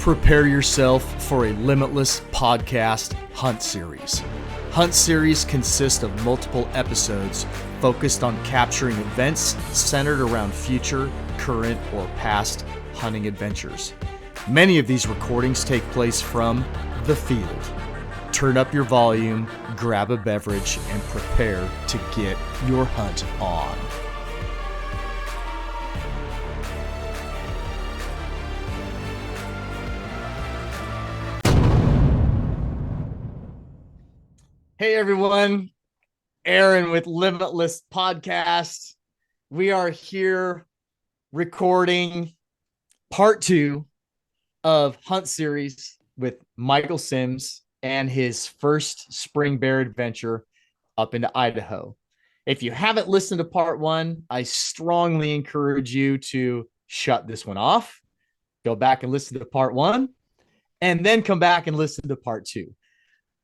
Prepare yourself for a limitless podcast hunt series. Hunt series consist of multiple episodes focused on capturing events centered around future, current, or past hunting adventures. Many of these recordings take place from the field. Turn up your volume, grab a beverage, and prepare to get your hunt on. Hey everyone, Aaron with LIMB-itless podcast. We are here recording part 2 of Hunt Series with Michael Sims and his first spring bear adventure up into Idaho. If you haven't listened to part 1, I strongly encourage you to shut this one off, go back and listen to part 1, and then come back and listen to part 2.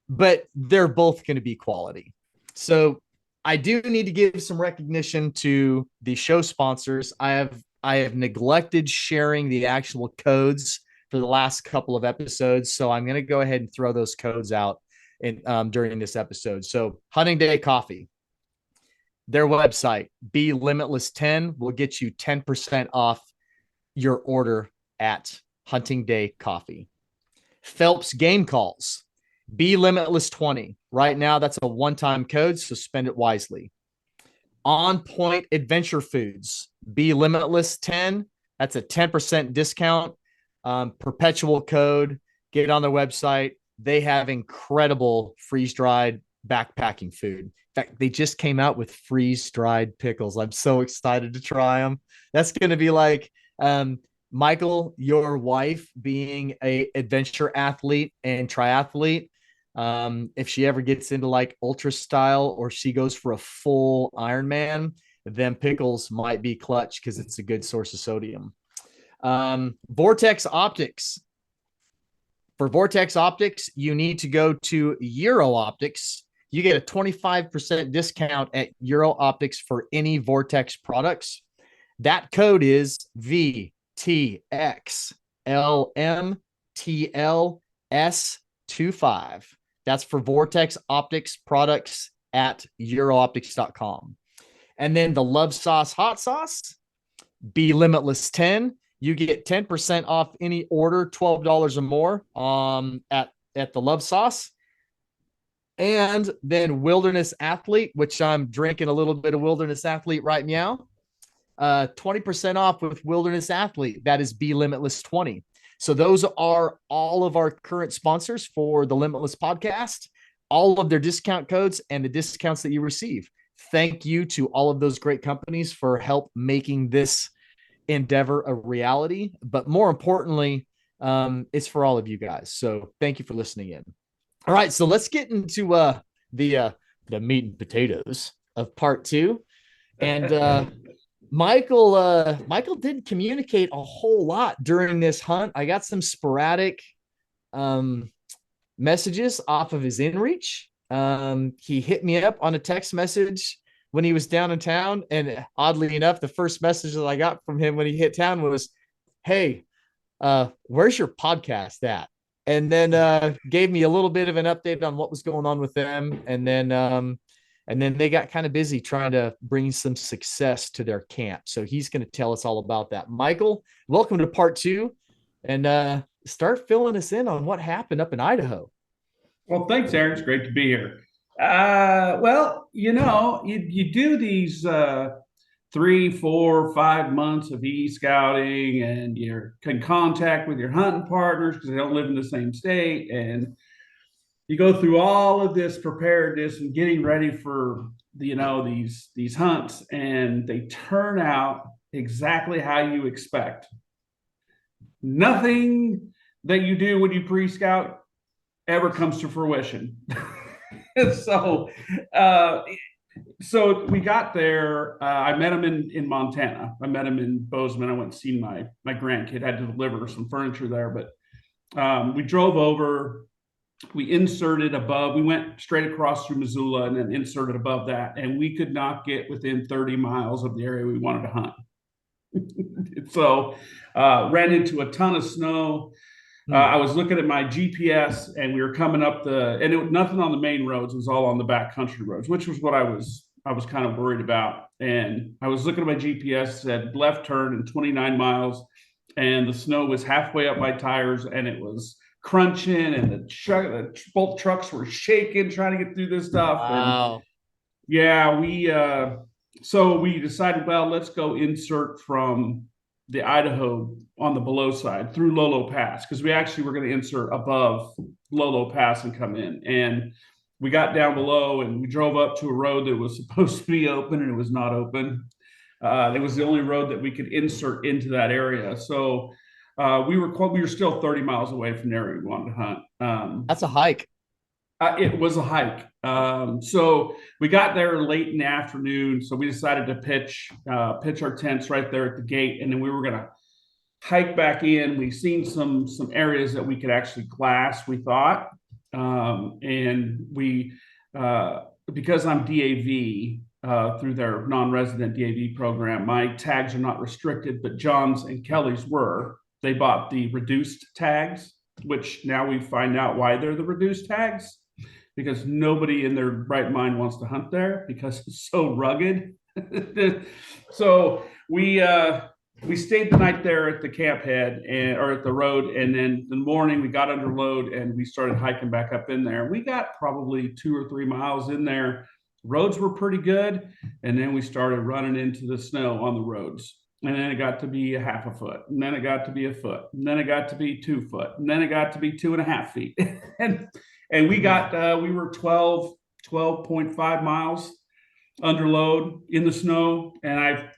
But they're both going to be quality. So I do need to give some recognition to the show sponsors. I have neglected sharing the actual codes for the last couple of episodes. So I'm going to go ahead and throw those codes out during this episode. So Hunting Day Coffee, their website, LIMB-itless10 will get you 10% off your order at Hunting Day Coffee. Phelps Game Calls, LIMB-itless20. Right now, that's a one-time code, so spend it wisely. On Point Adventure Foods, LIMB-itless10. That's a 10% discount. Perpetual code. Get on their website. They have incredible freeze-dried backpacking food. In fact, they just came out with freeze-dried pickles. I'm so excited to try them. That's going to be like Michael, your wife, being a adventure athlete and triathlete. If she ever gets into like ultra style or she goes for a full Ironman, then pickles might be clutch because it's a good source of sodium. Vortex Optics. For Vortex Optics, you need to go to Euro Optics. You get a 25% discount at Euro Optics for any Vortex products. That code is VTXLMTLS25. That's for Vortex Optics products at eurooptics.com. And then the Love Sauce Hot Sauce, LIMB-itless10. You get 10% off any order, $12 or more at the Love Sauce. And then Wilderness Athlete, which I'm drinking a little bit of Wilderness Athlete right now. 20% off with Wilderness Athlete. That is LIMB-itless20. So those are all of our current sponsors for the LIMB-itless podcast, all of their discount codes and the discounts that you receive. Thank you to all of those great companies for help making this endeavor a reality. But more importantly, it's for all of you guys. So thank you for listening in. All right, so let's get into the meat and potatoes of part 2. And Michael didn't communicate a whole lot during this hunt. I got some sporadic messages off of his inReach. He hit me up on a text message when he was down in town. And oddly enough, the first message that I got from him when he hit town was, "Hey, where's your podcast at?" And then gave me a little bit of an update on what was going on with them. And then they got kind of busy trying to bring some success to their camp. So he's going to tell us all about that. Michael, welcome to part 2, and start filling us in on what happened up in Idaho. Well, thanks, Aaron. It's great to be here. Well, you do these 3, 4, 5 months of e-scouting, and you're in contact with your hunting partners because they don't live in the same state, and you go through all of this preparedness and getting ready for these hunts, and they turn out exactly how you expect. Nothing that you do when you pre-scout ever comes to fruition. So we got there. I met him in Montana. I met him in Bozeman. I went and seen my grandkid, had to deliver some furniture there, but we drove over. We inserted above, we went straight across through Missoula and then inserted above that, and we could not get within 30 miles of the area we wanted to hunt. So ran into a ton of snow. I was looking at my GPS, and we were coming up nothing on the main roads. It was all on the backcountry roads, which was what I was kind of worried about. And I was looking at my GPS, said left turn in 29 miles, and the snow was halfway up my tires, and it was crunching, and both trucks were shaking trying to get through this stuff. Wow. And yeah, so we decided, well, let's go insert from the Idaho on the below side through Lolo Pass, because we actually were going to insert above Lolo Pass and come in. And we got down below, and we drove up to a road that was supposed to be open, and it was not open. It was the only road that we could insert into that area. So we were still 30 miles away from the area we wanted to hunt. That's a hike. It was a hike. So we got there late in the afternoon. So we decided to pitch our tents right there at the gate, and then we were going to hike back in. We seen some areas that we could actually glass, we thought, and we because I'm DAV through their non-resident DAV program, my tags are not restricted, but John's and Kelly's were. They bought the reduced tags, which now we find out why they're the reduced tags, because nobody in their right mind wants to hunt there because it's so rugged. So we stayed the night there at the camp head or at the road, and then in the morning we got under load and we started hiking back up in there. We got probably 2 or 3 miles in there. Roads were pretty good, and then we started running into the snow on the roads. And then it got to be a half a foot, and then it got to be a foot, and then it got to be 2 foot, and then it got to be 2.5 feet. and we were 12.5 miles under load in the snow. And I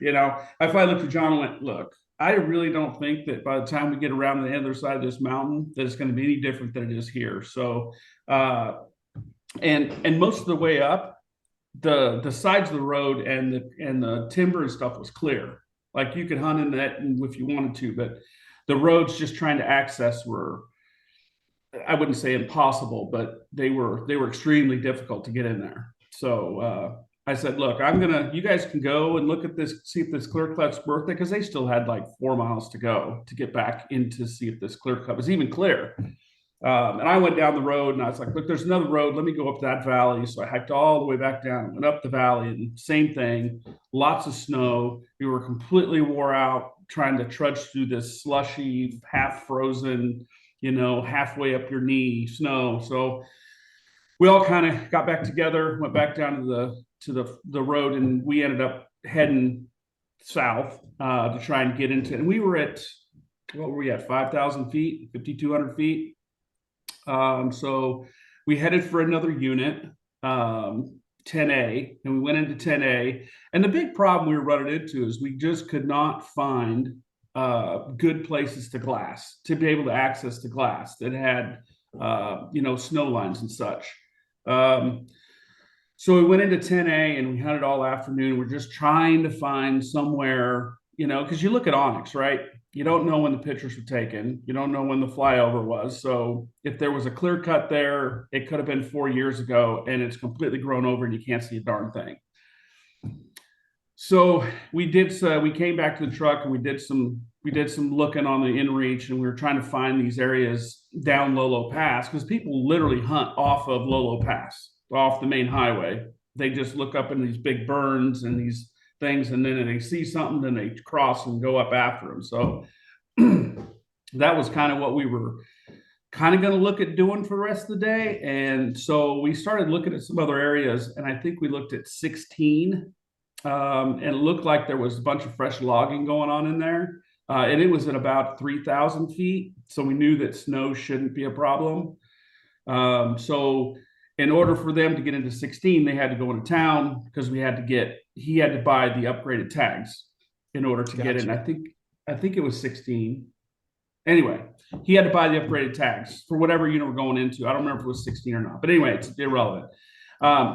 finally looked at John and went, look, I really don't think that by the time we get around the other side of this mountain that it's going to be any different than it is here. So and most of the way up, the sides of the road and the timber and stuff was clear. Like you could hunt in that if you wanted to, but the roads just trying to access were, I wouldn't say impossible, but they were extremely difficult to get in there. So I said, look, you guys can go and look at this, see if this clear cut's worth it, because they still had like 4 miles to go to get back in to see if this clear cut was even clear. And I went down the road, and I was like, look, there's another road. Let me go up that valley. So I hiked all the way back down, went up the valley, and same thing, lots of snow. We were completely wore out trying to trudge through this slushy, half frozen, halfway up your knee snow. So we all kind of got back together, went back down to the road, and we ended up heading south to try and get into it. And we were at, what were we at, 5,000 feet, 5,200 feet. So we headed for another unit, 10A, and we went into 10A. And the big problem we were running into is we just could not find good places to glass, to be able to access the glass that had, snow lines and such. So we went into 10A and we hunted all afternoon. We're just trying to find somewhere, because you look at Onyx, right? You don't know when the pictures were taken. You don't know when the flyover was. So if there was a clear cut there, it could have been 4 years ago, and it's completely grown over and you can't see a darn thing. So we came back to the truck and we did some looking on the inReach, and we were trying to find these areas down Lolo Pass, because people literally hunt off of Lolo Pass, off the main highway. They just look up in these big burns and these things, and then they see something, then they cross and go up after them. So that was kind of what we were kind of going to look at doing for the rest of the day. And so we started looking at some other areas, and I think we looked at 16, and it looked like there was a bunch of fresh logging going on in there. And it was at about 3,000 feet. So we knew that snow shouldn't be a problem. So in order for them to get into 16, they had to go into town, because he had to buy the upgraded tags in order to get in. I think it was 16. Anyway, he had to buy the upgraded tags for whatever unit we're going into. I don't remember if it was 16 or not, but anyway, it's irrelevant.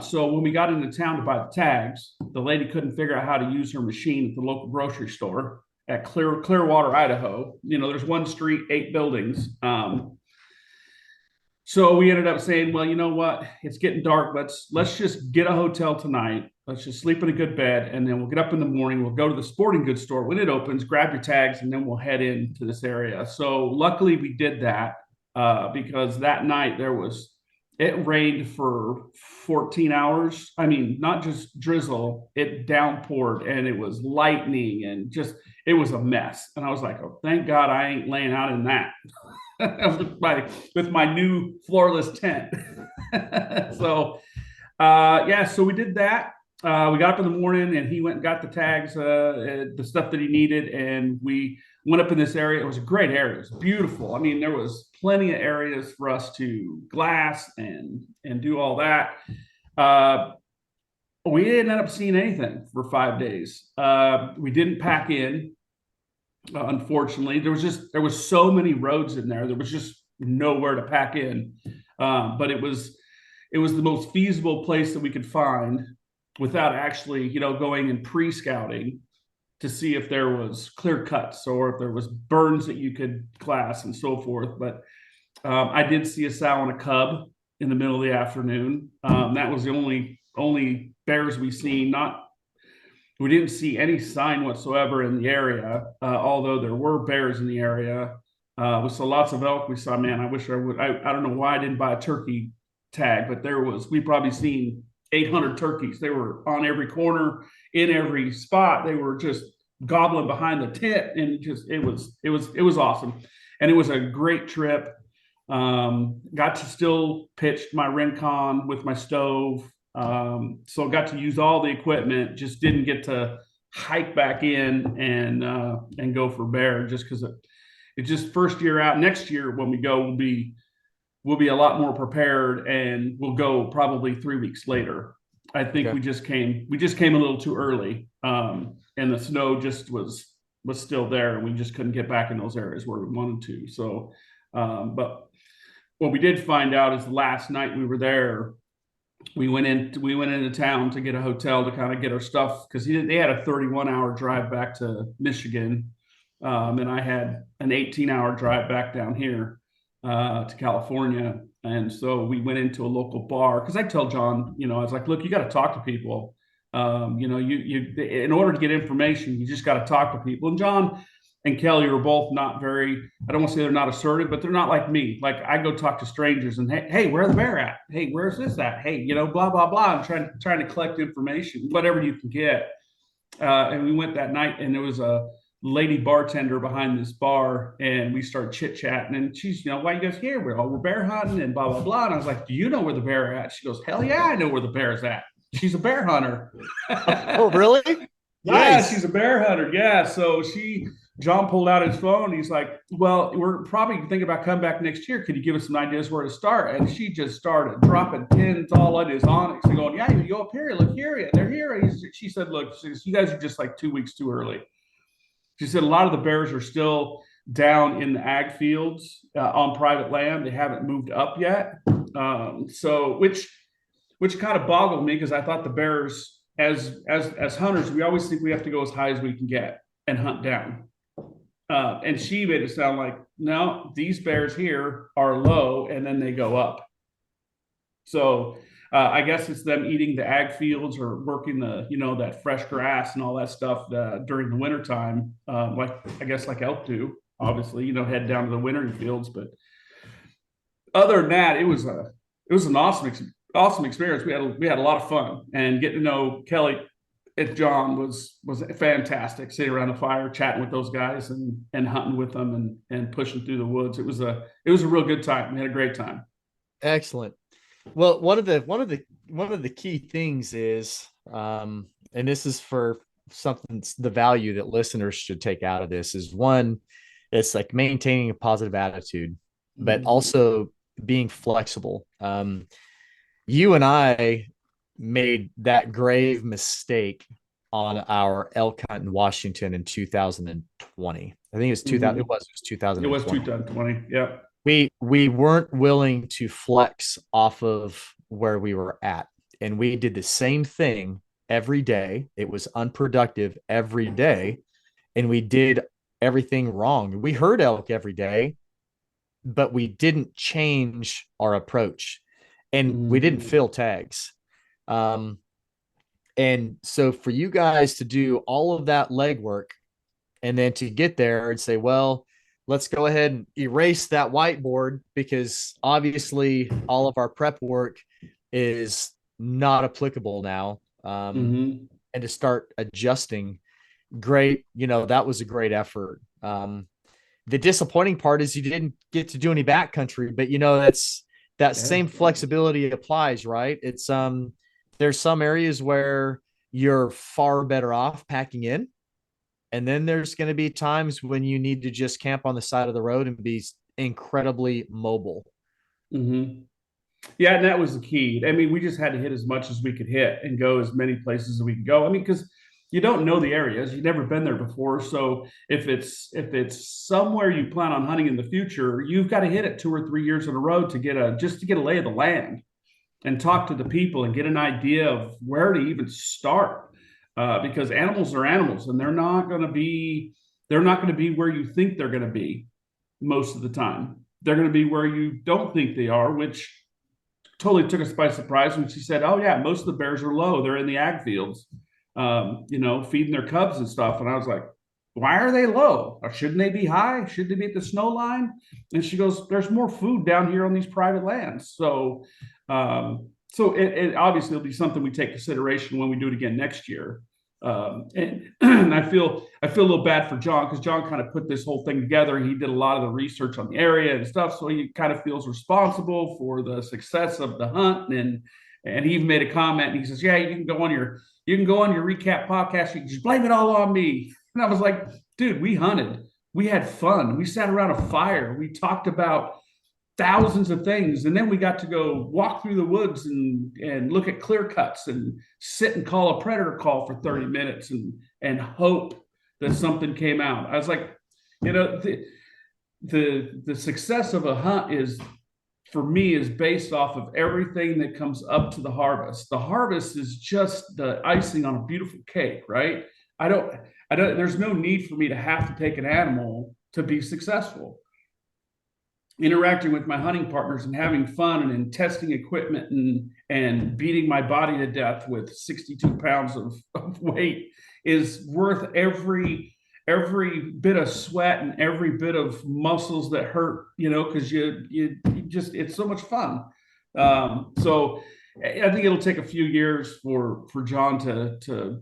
So when we got into town to buy the tags, the lady couldn't figure out how to use her machine at the local grocery store at Clearwater, Idaho. There's one street, 8 buildings. So we ended up saying, well, you know what? It's getting dark. Let's just get a hotel tonight. Let's just sleep in a good bed, and then we'll get up in the morning. We'll go to the sporting goods store when it opens, grab your tags, and then we'll head into this area. So luckily we did that. because that night it rained for 14 hours. I mean, not just drizzle, it downpoured and it was lightning and just, it was a mess. And I was like, oh, thank God I ain't laying out in that with my new floorless tent. So, yeah, so we did that. We got up in the morning and he went and got the tags, the stuff that he needed. And we went up in this area. It was a great area. It was beautiful. I mean, there was plenty of areas for us to glass and do all that. Uh, we didn't end up seeing anything for 5 days. We didn't pack in, unfortunately. There was so many roads in there. There was just nowhere to pack in. But it was the most feasible place that we could find without actually, going and pre-scouting to see if there was clear cuts or if there was burns that you could class and so forth. But I did see a sow and a cub in the middle of the afternoon. That was the only bears we seen. We didn't see any sign whatsoever in the area, although there were bears in the area. We saw lots of elk. We saw, man, I wish I would. I don't know why I didn't buy a turkey tag, but we probably seen 800 turkeys. They were on every corner, in every spot. They were just gobbling behind the tent, and it was awesome, and it was a great trip. Got to still pitch my Rincon with my stove, so got to use all the equipment. Just didn't get to hike back in and go for bear just because it's just first year out. Next year when we go, we'll be a lot more prepared, and we'll go probably 3 weeks later. I think okay. we just came a little too early, and the snow just was still there, and we just couldn't get back in those areas where we wanted to. So, but what we did find out is the last night we were there, we went into town to get a hotel to kind of get our stuff, because they had a 31-hour drive back to Michigan, and I had an 18-hour drive back down here to California. And so we went into a local bar, because I tell John, I was like, look, you got to talk to people. You in order to get information, you just got to talk to people. And John and Kelly were both not very, I don't want to say they're not assertive, but they're not like me. Like, I go talk to strangers and, hey, where's the bear at? Hey, where's this at? Hey, blah, blah, blah. I'm trying to collect information, whatever you can get. And we went that night, and there was a lady bartender behind this bar, and we started chit-chatting, and she's, why you guys here? We're bear hunting and blah, blah, blah. And I was like, do you know where the bear at? She goes, hell yeah, I know where the bear's at. She's a bear hunter. Oh, really? Yeah, nice. She's a bear hunter. Yeah. So John pulled out his phone. He's like, well, we're probably thinking about coming back next year. Could you give us some ideas where to start? And she just started dropping pins all on his onyx and going, yeah, you go up here, look here, they're here. She said, look, you guys are just like 2 weeks too early. She said a lot of the bears are still down in the ag fields on private land. They haven't moved up yet. So which kind of boggled me, because I thought the bears, as hunters, we always think we have to go as high as we can get and hunt down. And she made it sound like, no, these bears here are low and then they go up. So I guess it's them eating the ag fields or working that fresh grass and all that stuff during the wintertime, like I guess like elk do, obviously, head down to the wintering fields. But other than that, it was an awesome experience. We had a lot of fun, and getting to know Kelly and John was fantastic. Sitting around the fire, chatting with those guys and hunting with them and pushing through the woods. It was a real good time. We had a great time. Excellent. Well, one of the key things is, and this is for something, the value that listeners should take out of this is, one, it's like maintaining a positive attitude, but also being flexible. You and I made that grave mistake on our elk hunt in Washington in 2020. I think it was 2000. It was 2020. It was 2020. Yeah. We weren't willing to flex off of where we were at, and we did the same thing every day. It was unproductive every day, and we did everything wrong. We heard elk every day, but we didn't change our approach, and we didn't fill tags. And so for you guys to do all of that legwork and then to get there and say, well, let's go ahead and erase that whiteboard because obviously all of our prep work is not applicable now. Mm-hmm. And to start adjusting, great. That was a great effort. The disappointing part is you didn't get to do any backcountry, but that Yeah. same flexibility applies, right? There's some areas where you're far better off packing in, and then there's going to be times when you need to just camp on the side of the road and be incredibly mobile. Mm-hmm. Yeah, and that was the key. I mean, we just had to hit as much as we could hit and go as many places as we could go. I mean, because you don't know the areas, you've never been there before. So if it's somewhere you plan on hunting in the future, you've got to hit it 2 or 3 years in a row to get a lay of the land and talk to the people and get an idea of where to even start. Because animals are animals, and they're not going to be where you think they're going to be most of the time. They're going to be where you don't think they are, which totally took us by surprise when she said, "Oh yeah, most of the bears are low. They're in the ag fields, feeding their cubs and stuff." And I was like, "Why are they low? Or shouldn't they be high? Shouldn't they be at the snow line?" And she goes, "There's more food down here on these private lands." So it obviously will be something we take consideration when we do it again next year. And I feel a little bad for John because John kind of put this whole thing together. He did a lot of the research on the area and stuff, so he kind of feels responsible for the success of the hunt. And he even made a comment. And he says, "Yeah, you can go on your recap podcast. You can just blame it all on me." And I was like, "Dude, we hunted. We had fun. We sat around a fire. We talked about thousands of things, and then we got to go walk through the woods and look at clear cuts and sit and call a predator call for 30 minutes and hope that something came out." I was like, the success of a hunt is, for me, is based off of everything that comes up to the harvest. The harvest is just the icing on a beautiful cake, right? I don't there's no need for me to have to take an animal to be successful. Interacting with my hunting partners and having fun and testing equipment and beating my body to death with 62 pounds of weight is worth every bit of sweat and every bit of muscles that hurt, because you just, it's so much fun. So I think it'll take a few years for John to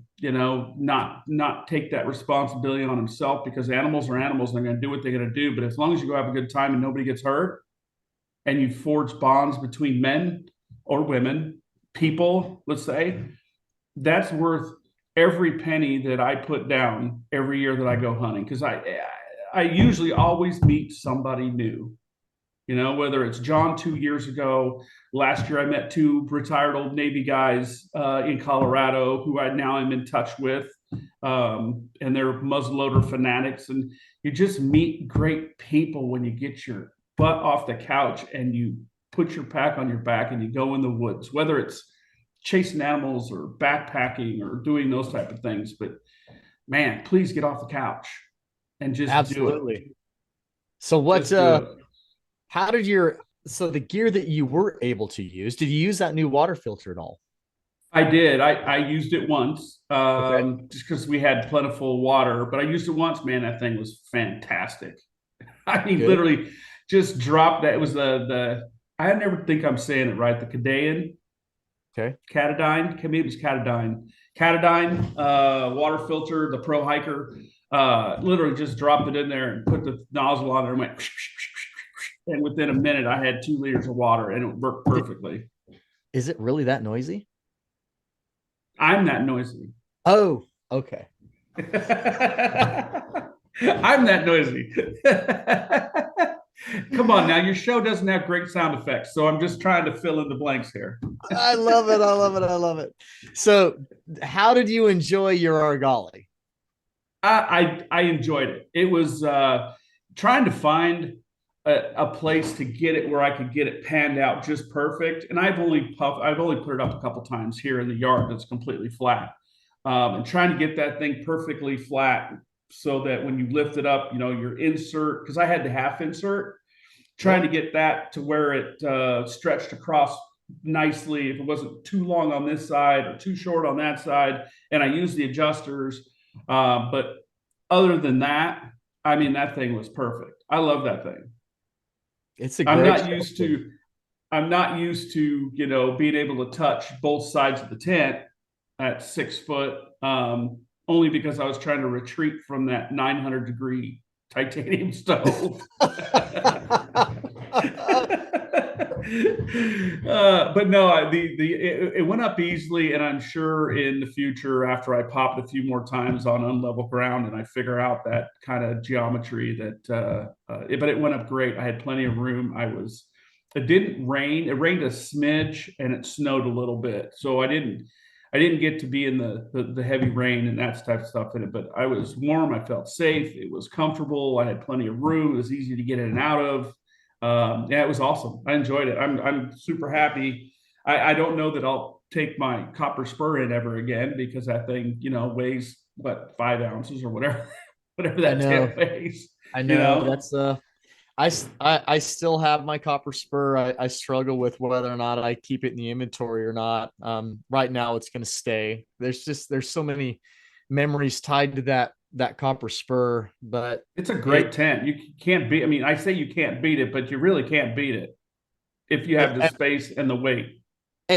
not take that responsibility on himself, because animals are animals and they're going to do what they're going to do. But as long as you go have a good time and nobody gets hurt, and you forge bonds between men or women, people, let's say, that's worth every penny that I put down every year that I go hunting, because I usually always meet somebody new. Whether it's John 2 years ago, last year I met two retired old Navy guys in Colorado who I now am in touch with, and they're muzzleloader fanatics. And you just meet great people when you get your butt off the couch and you put your pack on your back and you go in the woods, whether it's chasing animals or backpacking or doing those type of things. But man, please get off the couch and just Absolutely. do it. So Just do it. how did the gear that you were able to use, did you use that new water filter at all? I did. I used it once, Okay. just because we had plentiful water. But I used it once, man. That thing was fantastic. I mean, Good. literally just dropped that. It was the I never think I'm saying it right. The Okay. Catadine. Maybe it was Catadine water filter, the Pro Hiker. Literally just dropped it in there and put the nozzle on there and went. And within a minute, I had 2 liters of water, and it worked perfectly. Is it really that noisy? I'm that noisy. Oh, okay. I'm that noisy. Come on now, your show doesn't have great sound effects, so I'm just trying to fill in the blanks here. I love it. I love it. I love it. So, how did you enjoy your argali? I enjoyed it. It was trying to find a place to get it where I could get it panned out just perfect. And I've only put it up a couple times here in the yard that's completely flat, and trying to get that thing perfectly flat so that when you lift it up, your insert, because I had the half insert, trying to get that to where it stretched across nicely, if it wasn't too long on this side or too short on that side. And I used the adjusters, but other than that, I mean, that thing was perfect. I love that thing. It's a I'm great not stove. used to I'm not used to, being able to touch both sides of the tent at 6 foot, only because I was trying to retreat from that 900-degree titanium stove. But no, it went up easily, and I'm sure in the future, after I pop it a few more times on unlevel ground and I figure out that kind of geometry, but it went up great. I had plenty of room. It didn't rain. It rained a smidge and it snowed a little bit, so I didn't get to be in the heavy rain and that type of stuff in it. But I was warm. I felt safe. It was comfortable. I had plenty of room. It was easy to get in and out of. Yeah, it was awesome. I enjoyed it. I'm super happy. I don't know that I'll take my copper spur in ever again, because that thing, weighs what, 5 ounces or whatever, whatever I that know. tip weighs. I You know. know, I still have my copper spur. I struggle with whether or not I keep it in the inventory or not. Right now it's going to stay. There's so many memories tied to that copper spur, but it's a it, great tent. You can't beat. I mean, I say you can't beat it, but you really can't beat it if you have the it, space and the weight.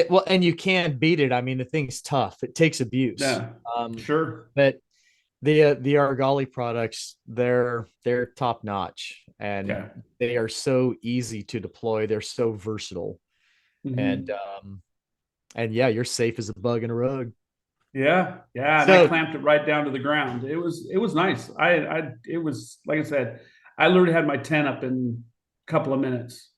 well, and you can't beat it. I mean, the thing's tough. It takes abuse. Yeah, Um, sure. but the Argali products, they're top notch, and Okay. they are so easy to deploy. They're so versatile, and Mm-hmm. and yeah, you're safe as a bug in a rug. Yeah, yeah, and I So clamped it right down to the ground. It was nice. It was, like I said, I literally had my tent up in a couple of minutes.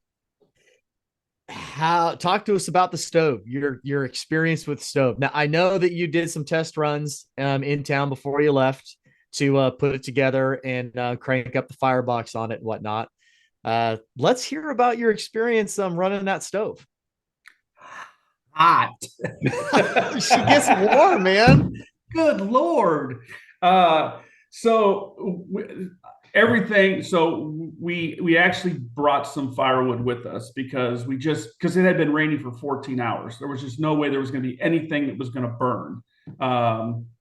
how talk to us about the stove, your experience with stove. Now I know that you did some test runs in town before you left to put it together and crank up the firebox on it and whatnot. Let's hear about your experience running that stove. Hot. She gets warm, man. Good Lord. Uh, so everything. So we actually brought some firewood with us, because it had been raining for 14 hours. There was just no way there was going to be anything that was going to burn.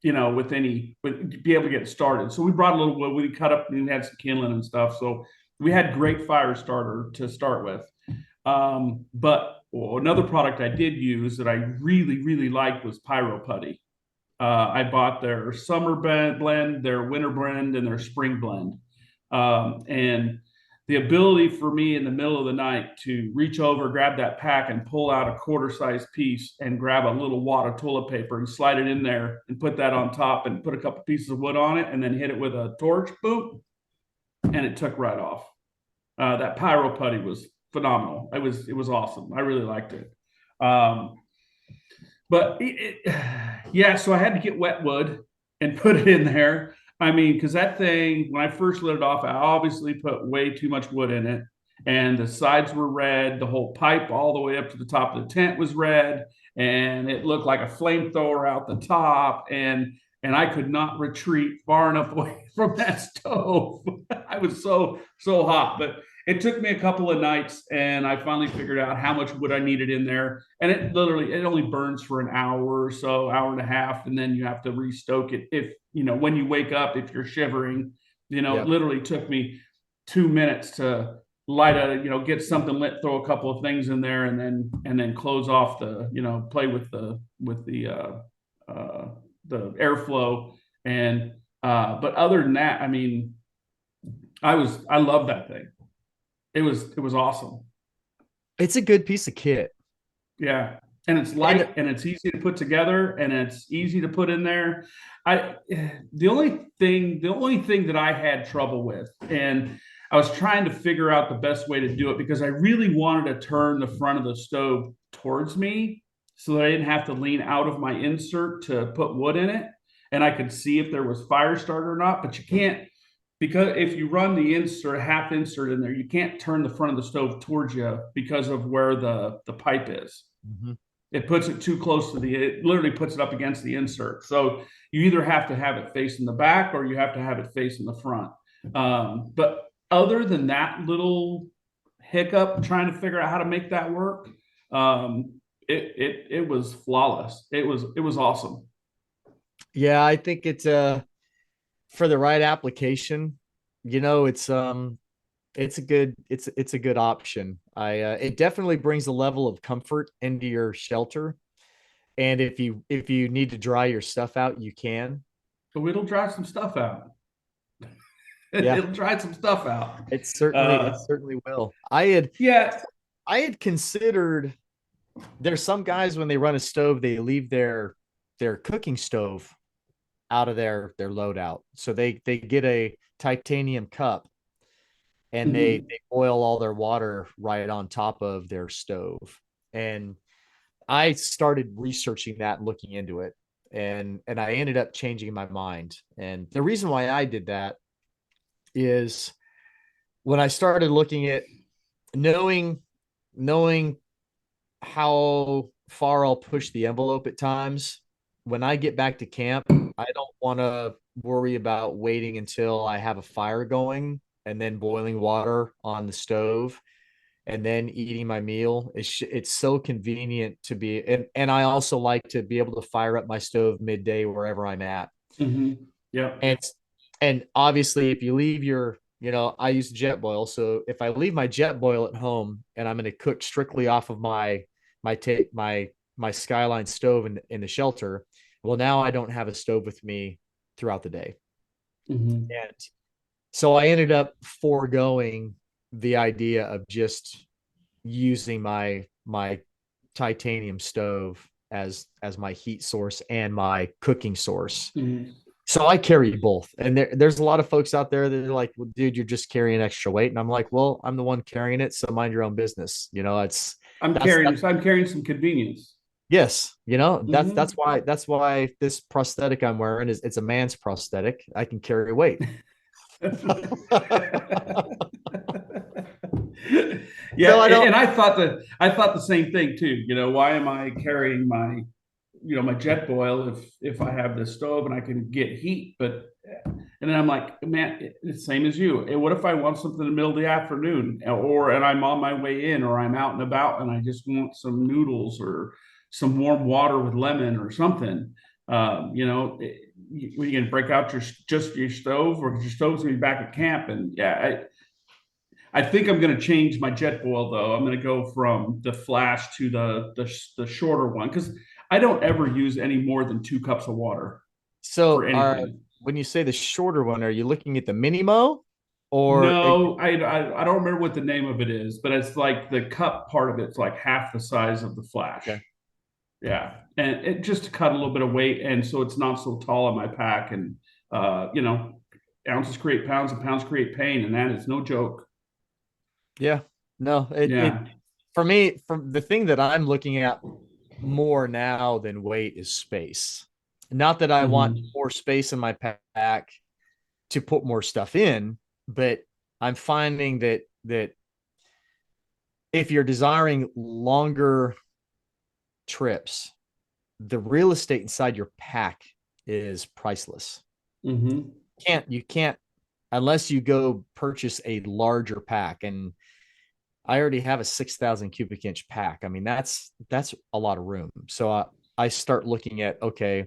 Be able to get started. So we brought a little wood. We cut up and we had some kindling and stuff. So we had great fire starter to start with. But another product I did use that I really, really liked was Pyro Putty. I bought their summer blend, their winter blend, and their spring blend. And the ability for me in the middle of the night to reach over, grab that pack, and pull out a quarter-size piece and grab a little wad of toilet paper and slide it in there and put that on top and put a couple pieces of wood on it and then hit it with a torch, boom, and it took right off. That Pyro Putty was phenomenal. It was awesome. I really liked it. But yeah, so I had to get wet wood and put it in there. I mean, because that thing, when I first lit it off, I obviously put way too much wood in it, and the sides were red. The whole pipe all the way up to the top of the tent was red, and it looked like a flamethrower out the top. And I could not retreat far enough away from that stove. I was so hot, but it took me a couple of nights, and I finally figured out how much wood I needed in there. And it only burns for an hour or so, hour and a half, and then you have to restoke it. If when you wake up, if you're shivering, it Yep. literally took me 2 minutes to get something lit, throw a couple of things in there, and then close off play with the airflow. And but other than that, I mean, I love that thing. It was awesome. It's a good piece of kit. Yeah. And it's And light and it's easy to put together and it's easy to put in there. I the only thing that I had trouble with, and I was trying to figure out the best way to do it, because I really wanted to turn the front of the stove towards me so that I didn't have to lean out of my insert to put wood in it, and I could see if there was fire starter or not. But you can't, because if you run the half insert in there, you can't turn the front of the stove towards you because of where the pipe is. Mhm. It puts it too close to it literally puts it up against the insert. So you either have to have it facing the back or you have to have it facing the front. But other than that little hiccup trying to figure out how to make that work, it was flawless. It was awesome. Yeah, I think it's for the right application. it's a good option. It definitely brings a level of comfort into your shelter. And if you need to dry your stuff out, you can. So it'll dry some stuff out. Yeah, It'll dry some stuff out. it Uh, certainly will. yeah. I had considered there's some guys when they run a stove, they leave their cooking stove out of their loadout. So they get a titanium cup and Mhm. they boil all their water right on top of their stove. And I started researching that and looking into it. And I ended up changing my mind. And the reason why I did that is when I started looking at knowing knowing how far I'll push the envelope at times. When I get back to camp, I don't want to worry about waiting until I have a fire going and then boiling water on the stove and then eating my meal. It's so convenient to be, and I also like to be able to fire up my stove midday wherever I'm at. Mhm. Yep. And and obviously if you leave your, I use jet boil, so if I leave my jet boil at home and I'm going to cook strictly off of my skyline stove in the shelter, well, now I don't have a stove with me throughout the day. Mhm. And so I ended up foregoing the idea of just using my titanium stove as my heat source and my cooking source. Mhm. So I carry both. And there's a lot of folks out there that are like, well, dude, you're just carrying extra weight. And I'm like, well, I'm the one carrying it. So mind your own business. It's that's I'm carrying some convenience. yes, that's Mhm. why this prosthetic I'm wearing it's a man's prosthetic. I can carry weight. Yeah, So I don't. and I thought the same thing too. Why am I carrying my jet boil if I have this stove and I can get heat? But and then I'm like, man, it's the same as you. What if I want something in the middle of the afternoon, and I'm on my way in, or I'm out and about, and I just want some noodles or some warm water with lemon or something? When you can break out just your stove, or your stove's gonna be back at camp, and yeah, I think I'm going to change my jet boil though. I'm going to go from the flash to the shorter one because I don't ever use any more than 2 cups of water for So anything. when you say the shorter one, are you looking at the mini mo, or No, I don't remember what the name of it is, but it's like the cup part of it's like half the size of the flash. okay? Yeah, and it just to cut a little bit of weight, and so it's not so tall in my pack, and uh, you know, ounces create pounds, and pounds create pain, and that is no joke. Yeah. No, it Yeah. for me, from the thing that I'm looking at more now than weight is space. Not that I want Hmm. more space in my pack to put more stuff in, but I'm finding that if you're desiring longer trips, the real estate inside your pack is priceless. Hmm. You can't unless you go purchase a larger pack. And I already have a 6,000 cubic inch pack. I mean, that's a lot of room. So I start looking at, okay,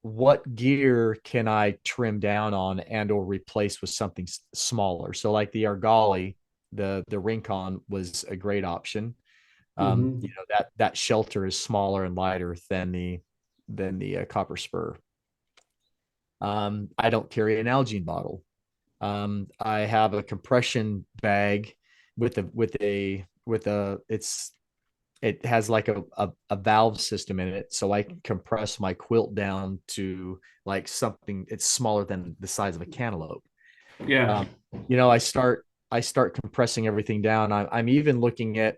what gear can I trim down on and or replace with something smaller? So like the Argali, the Rincon was a great option. Hmm. That shelter is smaller and lighter than the Copper Spur. I don't carry an Algene bottle. I have a compression bag with a it has like a valve system in it, so I can compress my quilt down to like something it's smaller than the size of a cantaloupe. Yeah. um, I start compressing everything down. I'm even looking at,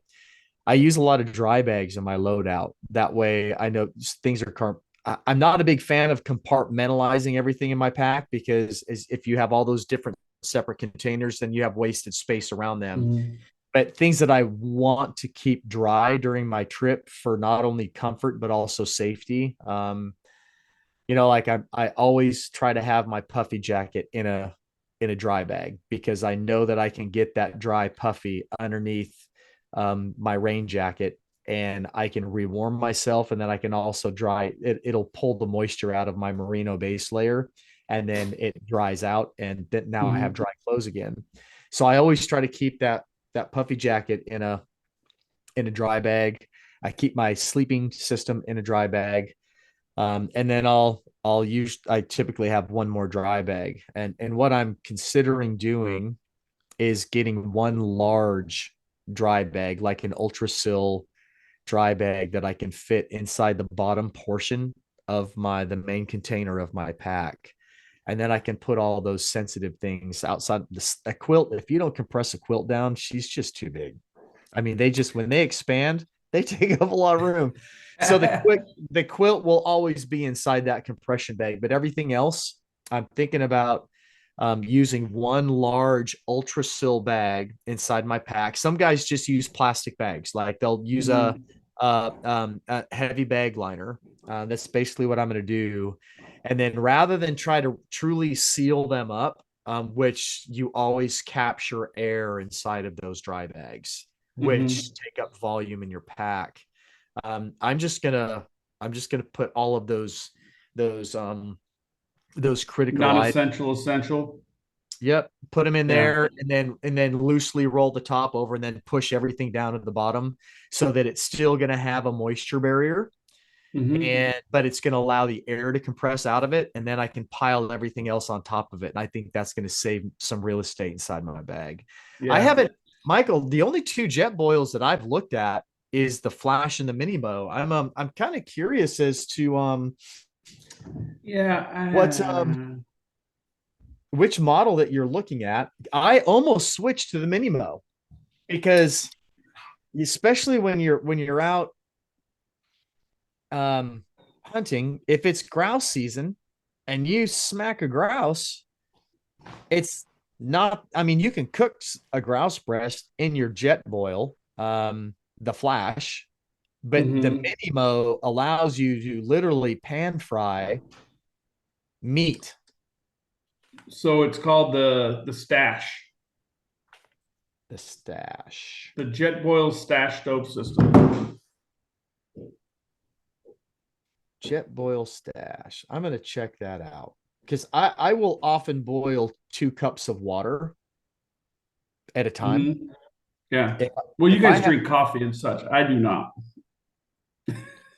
I use a lot of dry bags in my loadout. That way I know things are I'm not a big fan of compartmentalizing everything in my pack, because if you have all those different separate containers, then you have wasted space around them. Mhm. But things that I want to keep dry during my trip for not only comfort but also safety. Like I always try to have my puffy jacket in a dry bag, because I know that I can get that dry puffy underneath my rain jacket, and I can rewarm myself, and then I can also dry it. It'll pull the moisture out of my merino base layer, and then it dries out, and then now I have Mhm. dry clothes again. So I always try to keep that puffy jacket in a dry bag. I keep my sleeping system in a dry bag. And then I typically have one more dry bag. And what I'm considering doing is getting one large dry bag, like an Ultrasil dry bag that I can fit inside the bottom portion of the main container of my pack. And then I can put all those sensitive things outside a quilt. If you don't compress a quilt down, she's just too big. I mean, when they expand, they take up a lot of room. So the quilt will always be inside that compression bag, but everything else, I'm thinking about using one large Ultrasil bag inside my pack. Some guys just use plastic bags, like they'll use Mhm. a heavy bag liner. That's basically what I'm going to do. And then rather than try to truly seal them up, which you always capture air inside of those dry bags, which Mhm. take up volume in your pack. Um, I'm just gonna I'm just gonna put all of those those critical items. Non-essential, essential. Yep, put them in Yeah. there, and then loosely roll the top over, and then push everything down at the bottom, so that it's still going to have a moisture barrier, Mhm. and but it's going to allow the air to compress out of it, and then I can pile everything else on top of it. And I think that's going to save some real estate inside my bag. I Yeah. haven't, Michael. The only two jet boils that I've looked at is the Flash and the Mini Mo. I'm kind of curious as to what's Yeah. which model that you're looking at. I almost switched to the Mini Mo because especially when you're out hunting, if it's grouse season and you smack a grouse, it's not, I mean, you can cook a grouse breast in your jet boil, the Flash, but the Mhm. Minimo allows you to literally pan fry meat. So it's called the stash, The stash. the Jet Boil Stash Stove System. Jet boil stash. I'm going to check that out because I will often boil 2 cups of water at a time. Mhm. Yeah. If, Well, you if I guys have, drink coffee and such. I do not.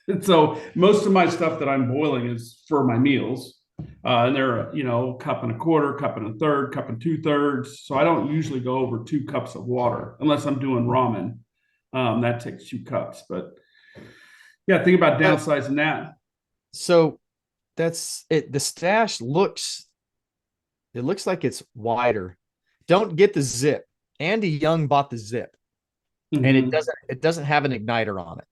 And so most of my stuff that I'm boiling is for my meals. And they're, cup and a quarter, cup and a third, cup and 2/3. So I don't usually go over 2 cups of water unless I'm doing ramen. That takes 2 cups. But yeah, think about uh, downsizing that. so that's it. The stash it looks like it's wider. Don't get the zip. Andy Young bought the zip and Mhm. it doesn't have an igniter on it.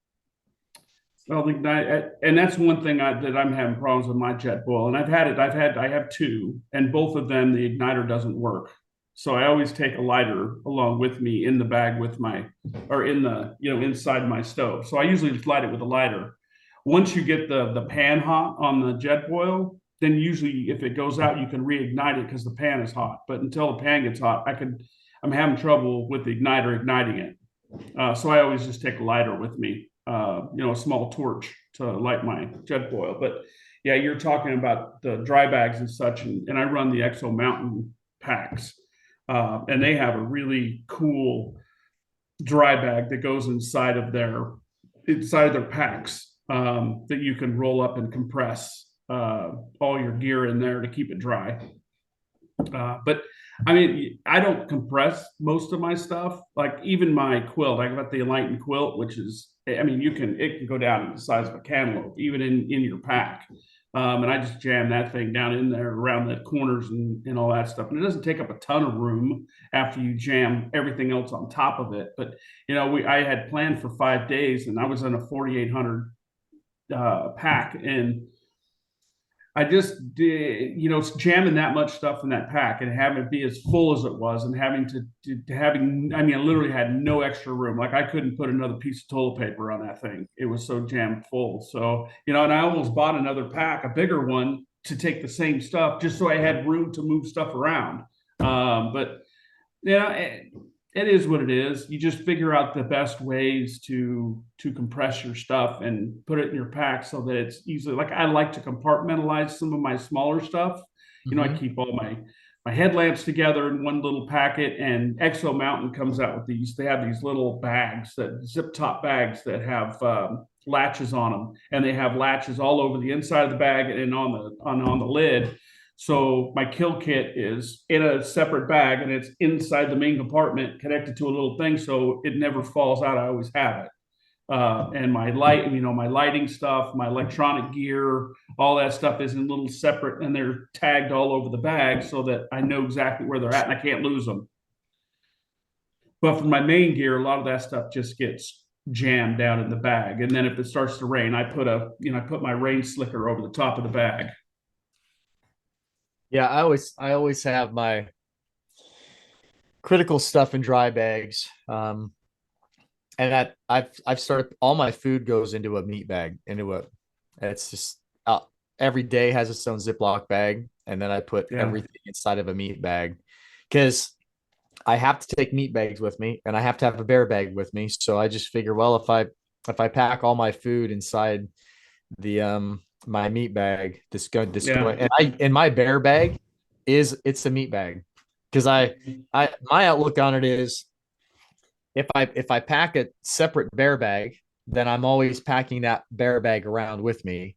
Well, and that's one thing that I'm having problems with my jet boil, and I have two, and both of them the igniter doesn't work. So I always take a lighter along with me in the bag with or in the inside my stove. So I usually just light it with a lighter. Once you get the pan hot on the jet boil, then usually if it goes out, you can reignite it because the pan is hot. But until the pan gets hot, I'm having trouble with the igniter igniting it. So I always just take a lighter with me, a small torch to light my jet boil. But yeah, you're talking about the dry bags and such, and I run the Exo Mountain packs, and they have a really cool dry bag that goes inside of their packs that you can roll up and compress all your gear in there to keep it dry. But I mean, I don't compress most of my stuff. Like even my quilt, I got the Enlightened quilt, which is, I mean, it can go down to the size of a cantaloupe, even in your pack. And I just jam that thing down in there around the corners and all that stuff. And it doesn't take up a ton of room after you jam everything else on top of it. But I had planned for 5 days, and I was in a 4,800 pack, and I just did, jamming that much stuff in that pack and having it be as full as it was, and having to having, I mean, I literally had no extra room. Like I couldn't put another piece of toilet paper on that thing. It was so jammed full. So, and I almost bought another pack, a bigger one, to take the same stuff just so I had room to move stuff around. But yeah, it is what it is. You just figure out the best ways to compress your stuff and put it in your pack so that it's easily, like I like to compartmentalize some of my smaller stuff. I Mm-hmm. keep all my headlamps together in one little packet. And Exo Mountain comes out with these. They have these little bags, that zip top bags that have latches on them, and they have latches all over the inside of the bag and on the lid. So my kill kit is in a separate bag, and it's inside the main compartment, connected to a little thing, so it never falls out. I always have it. And my light, my lighting stuff, my electronic gear, all that stuff is in little separate, and they're tagged all over the bag so that I know exactly where they're at and I can't lose them. But for my main gear, a lot of that stuff just gets jammed down in the bag. And then if it starts to rain, I put my rain slicker over the top of the bag. Yeah, I always have my critical stuff in dry bags. And that I've started, all my food goes into a meat bag, it's just every day has its own Ziploc bag, and then I put Yeah. everything inside of a meat bag because I have to take meat bags with me, and I have to have a bear bag with me. So I just figure, well, if I pack all my food inside the my meat bag, this Yeah. going, and my bear bag it's a meat bag because I my outlook on it is, if I pack a separate bear bag, then I'm always packing that bear bag around with me,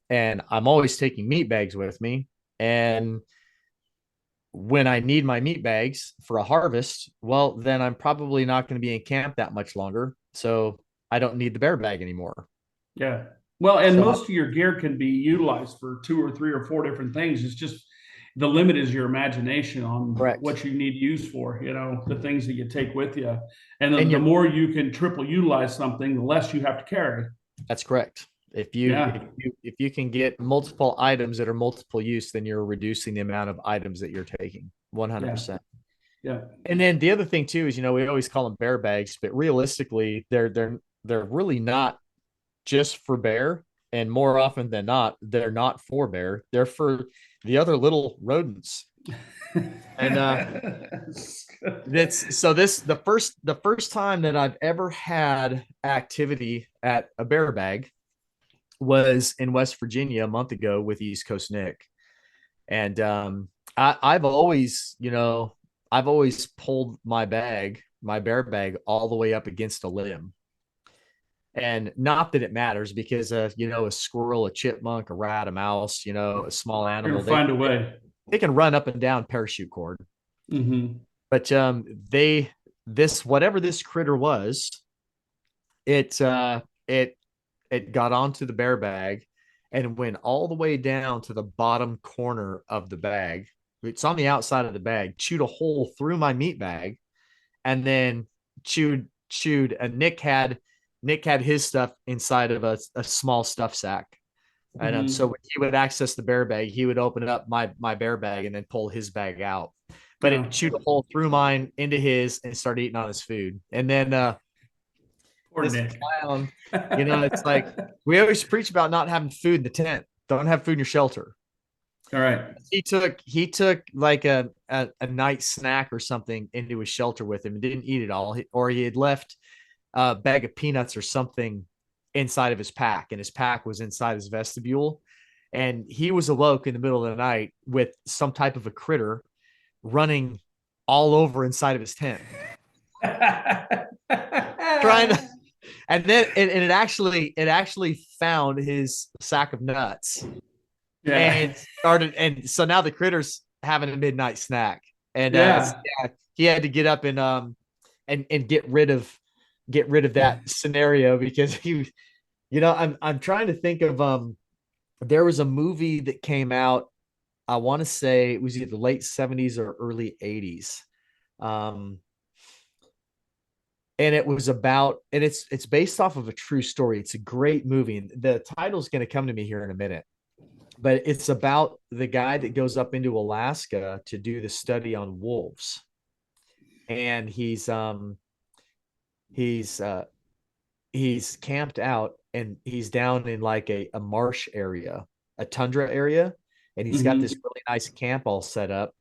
and I'm always taking meat bags with me. And when I need my meat bags for a harvest, well, then I'm probably not going to be in camp that much longer, so I don't need the bear bag anymore. Yeah. Well, and So most of your gear can be utilized for two or three or four different things. It's just the limit is your imagination on correct, what you need use for, the things that you take with you. And and the more you can triple utilize something, the less you have to carry. that's correct. If you if Yeah. you if you can get multiple items that are multiple use, then you're reducing the amount of items that you're taking. Yeah. 100%. Yeah. And then the other thing too is, we always call them bear bags, but realistically, they're really not just for bear. And more often than not, they're not for bear. They're for the other little rodents. And that's so this the first time that I've ever had activity at a bear bag was in West Virginia a month ago with East Coast Nick. And I've always pulled my bear bag, all the way up against a limb. And not that it matters because, a squirrel, a chipmunk, a rat, a mouse, a small You're animal, gonna they find a way. they can run up and down parachute cord. Mm-hmm. But they this whatever this critter was, it it got onto the bear bag and went all the way down to the bottom corner of the bag. It's on the outside of the bag, chewed a hole through my meat bag, and then chewed. And Nick had his stuff inside of a small stuff sack. And so Mm-hmm. when he would access the bear bag, he would open up my bear bag and then pull his bag out. But Yeah. it chewed a hole through mine into his and started eating on his food. And then Poor this Nick. clown, it's like we always preach about not having food in the tent. Don't have food in your shelter. All right. He took like a night snack or something into his shelter with him and didn't eat it all, or he had left a bag of peanuts or something inside of his pack, and his pack was inside his vestibule. And he was awoke in the middle of the night with some type of a critter running all over inside of his tent, trying to, and then it actually found his sack of nuts Yeah. and started. And so now the critter's having a midnight snack. And Yeah. yeah, he had to get up and get rid of that scenario because I'm trying to think of there was a movie that came out, I want to say it was either the late 70s or early 80s. Um and it was about, and it's based off of a true story. It's a great movie, and the title's going to come to me here in a minute. But it's about the guy that goes up into Alaska to do the study on wolves. And he's he's camped out, and he's down in like a marsh area, a tundra area, and he's got this Mm-hmm. really nice camp all set up.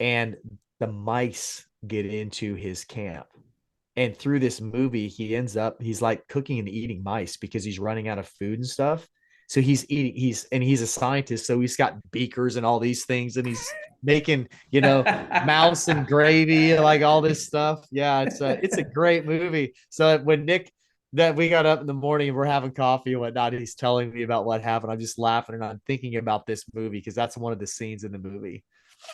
And the mice get into his camp. And through this movie, he's like cooking and eating mice because he's running out of food and stuff. So he's eating, he's a scientist. So he's got beakers and all these things, and he's making, mouse and gravy, like all this stuff. Yeah, it's a great movie. So when Nick, that we got up in the morning and we're having coffee and whatnot, he's telling me about what happened. I'm just laughing and I'm thinking about this movie because that's one of the scenes in the movie.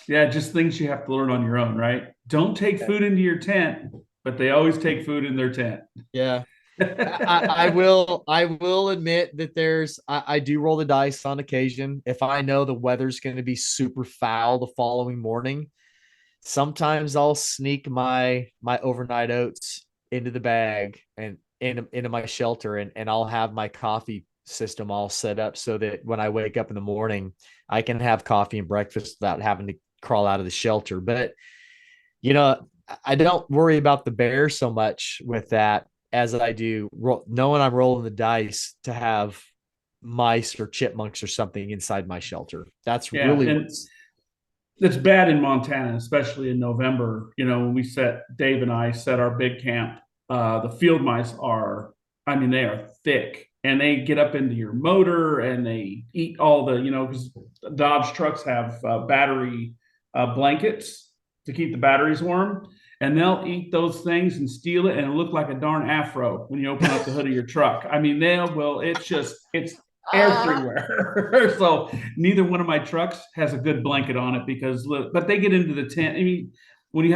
Yeah, just things you have to learn on your own, right? Don't take food into your tent, but they always take food in their tent. Yeah. I will admit that I do roll the dice on occasion. If I know the weather's going to be super foul the following morning, sometimes I'll sneak my overnight oats into the bag and into my shelter, and I'll have my coffee system all set up so that when I wake up in the morning, I can have coffee and breakfast without having to crawl out of the shelter. But you know, I don't worry about the bear so much with that as I do knowing I'm rolling the dice to have mice or chipmunks or something inside my shelter. That's Yeah, really and what's it's bad in Montana, especially in November. When Dave and I set our big camp, the field mice are, I mean, they are thick and they get up into your motor and they eat all the, because Dodge trucks have battery blankets to keep the batteries warm. And they'll eat those things and steal it, and it'll look like a darn afro when you open up the hood of your truck. I mean, it's everywhere. So neither one of my trucks has a good blanket on it but they get into the tent. I mean, when you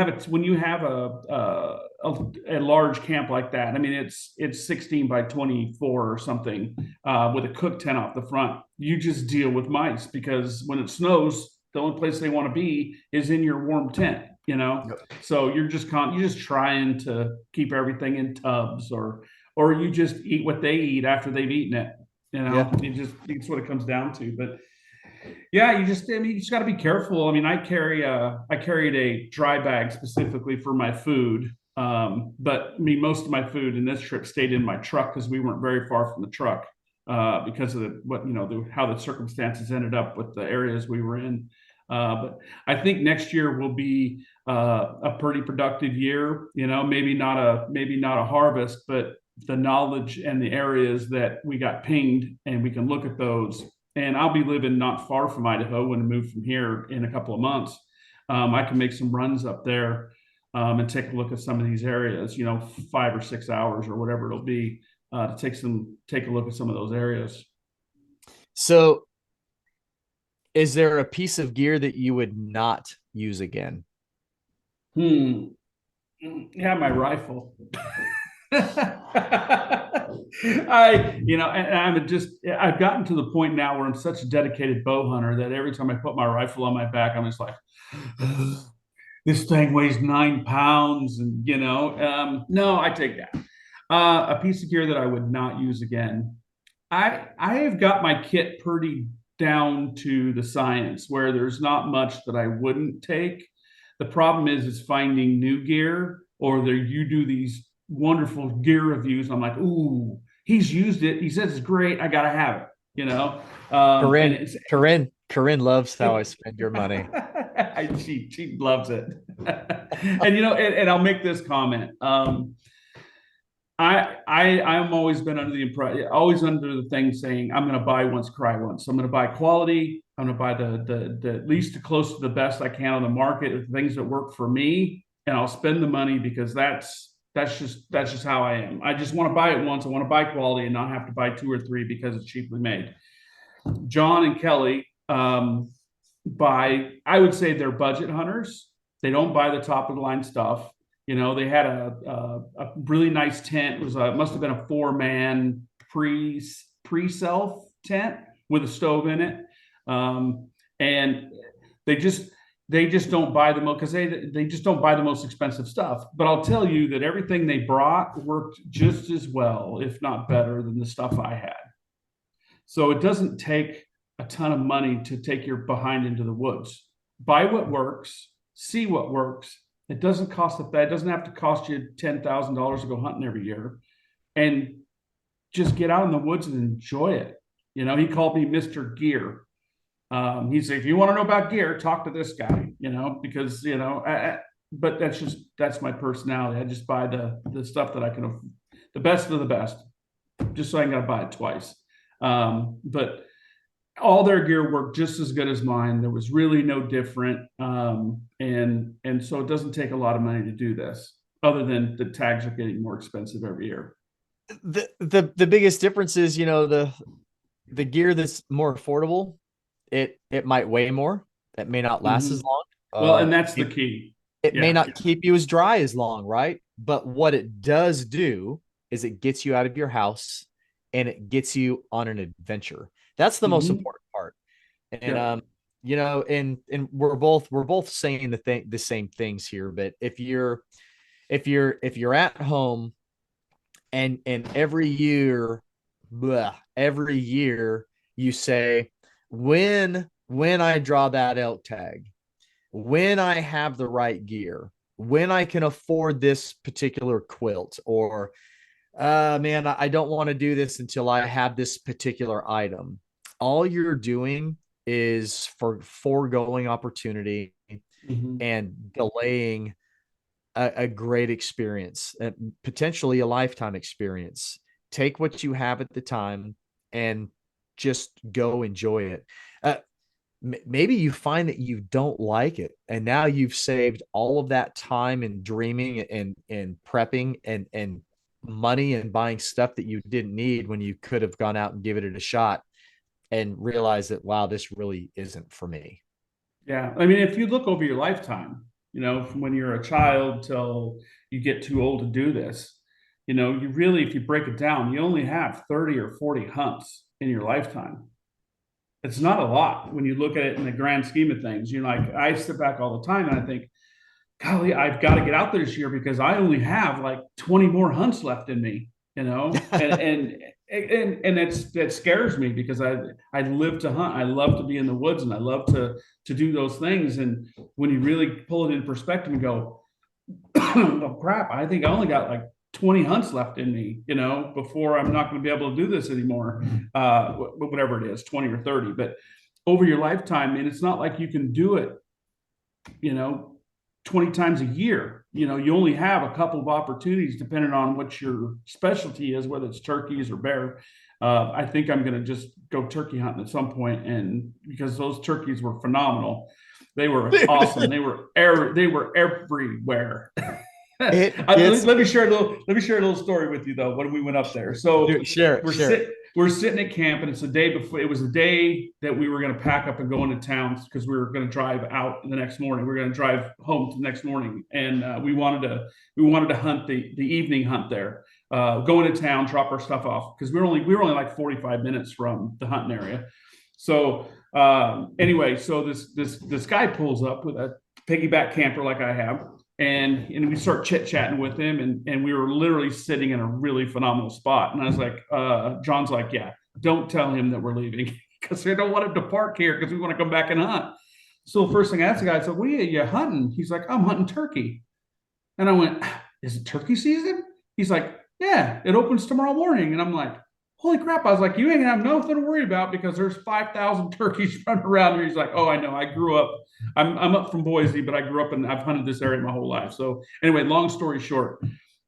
have a large camp like that, I mean, it's 16 by 24 or something, with a cook tent off the front. You just deal with mice because when it snows, the only place they want to be is in your warm tent. So you're just trying to keep everything in tubs, or you just eat what they eat after they've eaten it. yeah. It's what it comes down to. But yeah, you just got to be careful. I mean, I carried a dry bag specifically for my food. But I mean, most of my food in this trip stayed in my truck because we weren't very far from the truck, because of how the circumstances ended up with the areas we were in. But I think next year will be a pretty productive year. Maybe not a harvest, but the knowledge and the areas that we got pinged, and we can look at those. And I'll be living not far from Idaho when I move from here in a couple of months. I can make some runs up there, and take a look at some of these areas. 5 or 6 hours or whatever it'll be, to take a look at some of those areas. So is there a piece of gear that you would not use again? Yeah, my rifle. I've gotten to the point now where I'm such a dedicated bow hunter that every time I put my rifle on my back, I'm just like, this thing weighs 9 pounds. And, no, I take that. A piece of gear that I would not use again. I have got my kit pretty down to the science where there's not much that I wouldn't take. The problem is finding new gear, or you do these wonderful gear reviews. I'm like, ooh, he's used it. He says it's great. I gotta have it. Corinne loves how I spend your money. She loves it. And I'll make this comment. I'm always been under the thing saying I'm going to buy once, cry once. I'm going to buy quality. I'm going to buy the at least close to the best I can on the market, the things that work for me, and I'll spend the money because that's just how I am. I just want to buy it once. I want to buy quality and not have to buy 2 or 3 because it's cheaply made. John and Kelly I would say they're budget hunters. They don't buy the top of the line stuff. They had a really nice tent. It must have been a 4-man pre-self tent with a stove in it. And they just don't buy the most, because they just don't buy the most expensive stuff. But I'll tell you that everything they brought worked just as well, if not better, than the stuff I had. So it doesn't take a ton of money to take your behind into the woods. Buy what works, see what works. It doesn't cost that. It doesn't have to cost you $10,000 to go hunting every year, and just get out in the woods and enjoy it. He called me Mr. Gear. He said, if you want to know about gear, talk to this guy, because, but that's my personality. I just buy the stuff that I can, the best of the best, just so I ain't got to buy it twice. But all their gear worked just as good as mine. There was really no different. And so it doesn't take a lot of money to do this, other than the tags are getting more expensive every year. The biggest difference is, the gear that's more affordable, it might weigh more. It may not last as Mm-hmm. long. Well, and that's the It, key. it may Yeah. not keep you as dry as long, right? But what it does do is it gets you out of your house and it gets you on an adventure. That's the most Mm-hmm. important part. And Yeah. and we're both saying the same things here. But if you're at home and every year you say, when I draw that elk tag, when I have the right gear, when I can afford this particular quilt, or man, I don't want to do this until I have this particular item. All you're doing is foregoing opportunity Mm-hmm. and delaying a great experience, potentially a lifetime experience. Take what you have at the time and just go enjoy it. Uh, Maybe you find that you don't like it, and now you've saved all of that time and dreaming and prepping and money and buying stuff that you didn't need, when you could have gone out and given it a shot and realized that, wow, this really isn't for me. Yeah. I mean, if you look over your lifetime, from when you're a child till you get too old to do this, you really, if you break it down, you only have 30 or 40 hunts in your lifetime. It's not a lot when you look at it in the grand scheme of things. I sit back all the time and I think, golly, I've got to get out there this year because I only have like 20 more hunts left in me, and that scares me because I live to hunt. I love to be in the woods and I love to do those things. And when you really pull it in perspective and go, oh crap, I think I only got like 20 hunts left in me, before I'm not going to be able to do this anymore. Whatever it is, 20 or 30. But over your lifetime, and it's not like you can do it, you know, 20 times a year. You only have a couple of opportunities depending on what your specialty is, whether it's turkeys or bear. I think I'm going to just go turkey hunting at some point, and because those turkeys were phenomenal, they were awesome. They were everywhere. It gets Let me share a little story with you though. When we went up there, so share we're share. we're sitting at camp, and it's the day before. It was the day that we were going to pack up and go into town because we were going to drive out the next morning. We were going to drive home the next morning, and we wanted to hunt the evening hunt there. Go into town, drop our stuff off because we were only like 45 minutes from the hunting area. So anyway, so this guy pulls up with a piggyback camper like I have, and we start chit-chatting with him, and we were literally sitting in a really phenomenal spot. And I was like, John's like, yeah, don't tell him that we're leaving because we don't want him to park here because we want to come back and hunt. So the first thing I asked the guy, I said, what are you hunting? He's like, I'm hunting turkey. And I went, is it turkey season? He's like, yeah, it opens tomorrow morning. And I'm like, holy crap. I was like, you ain't gonna have nothing to worry about because there's 5,000 turkeys running around here. He's like, oh, I know. I grew up, I'm up from Boise, but I grew up and I've hunted this area my whole life. So anyway, long story short,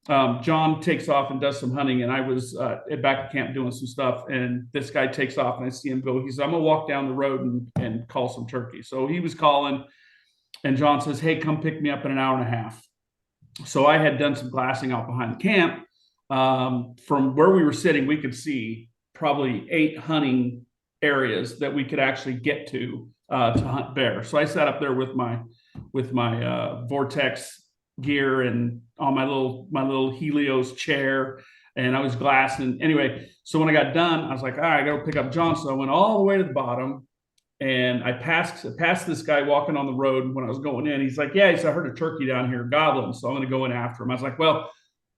John takes off and does some hunting, and I was back at camp doing some stuff, and this guy takes off and I see him go. He says, I'm gonna walk down the road and call some turkey. So he was calling, and John says, hey, come pick me up in an hour and a half. So I had done some glassing out behind the camp. From where we were sitting, we could see probably 8 hunting areas that we could actually get to hunt bear. So I sat up there with my Vortex gear and on my little Helios chair, and I was glassing. Anyway, so when I got done, I was like, all right, I got to pick up John. So I went all the way to the bottom, and I passed this guy walking on the road when I was going in. He's like, yeah, he said, I heard a turkey down here gobbling, so I'm going to go in after him. I was like, well,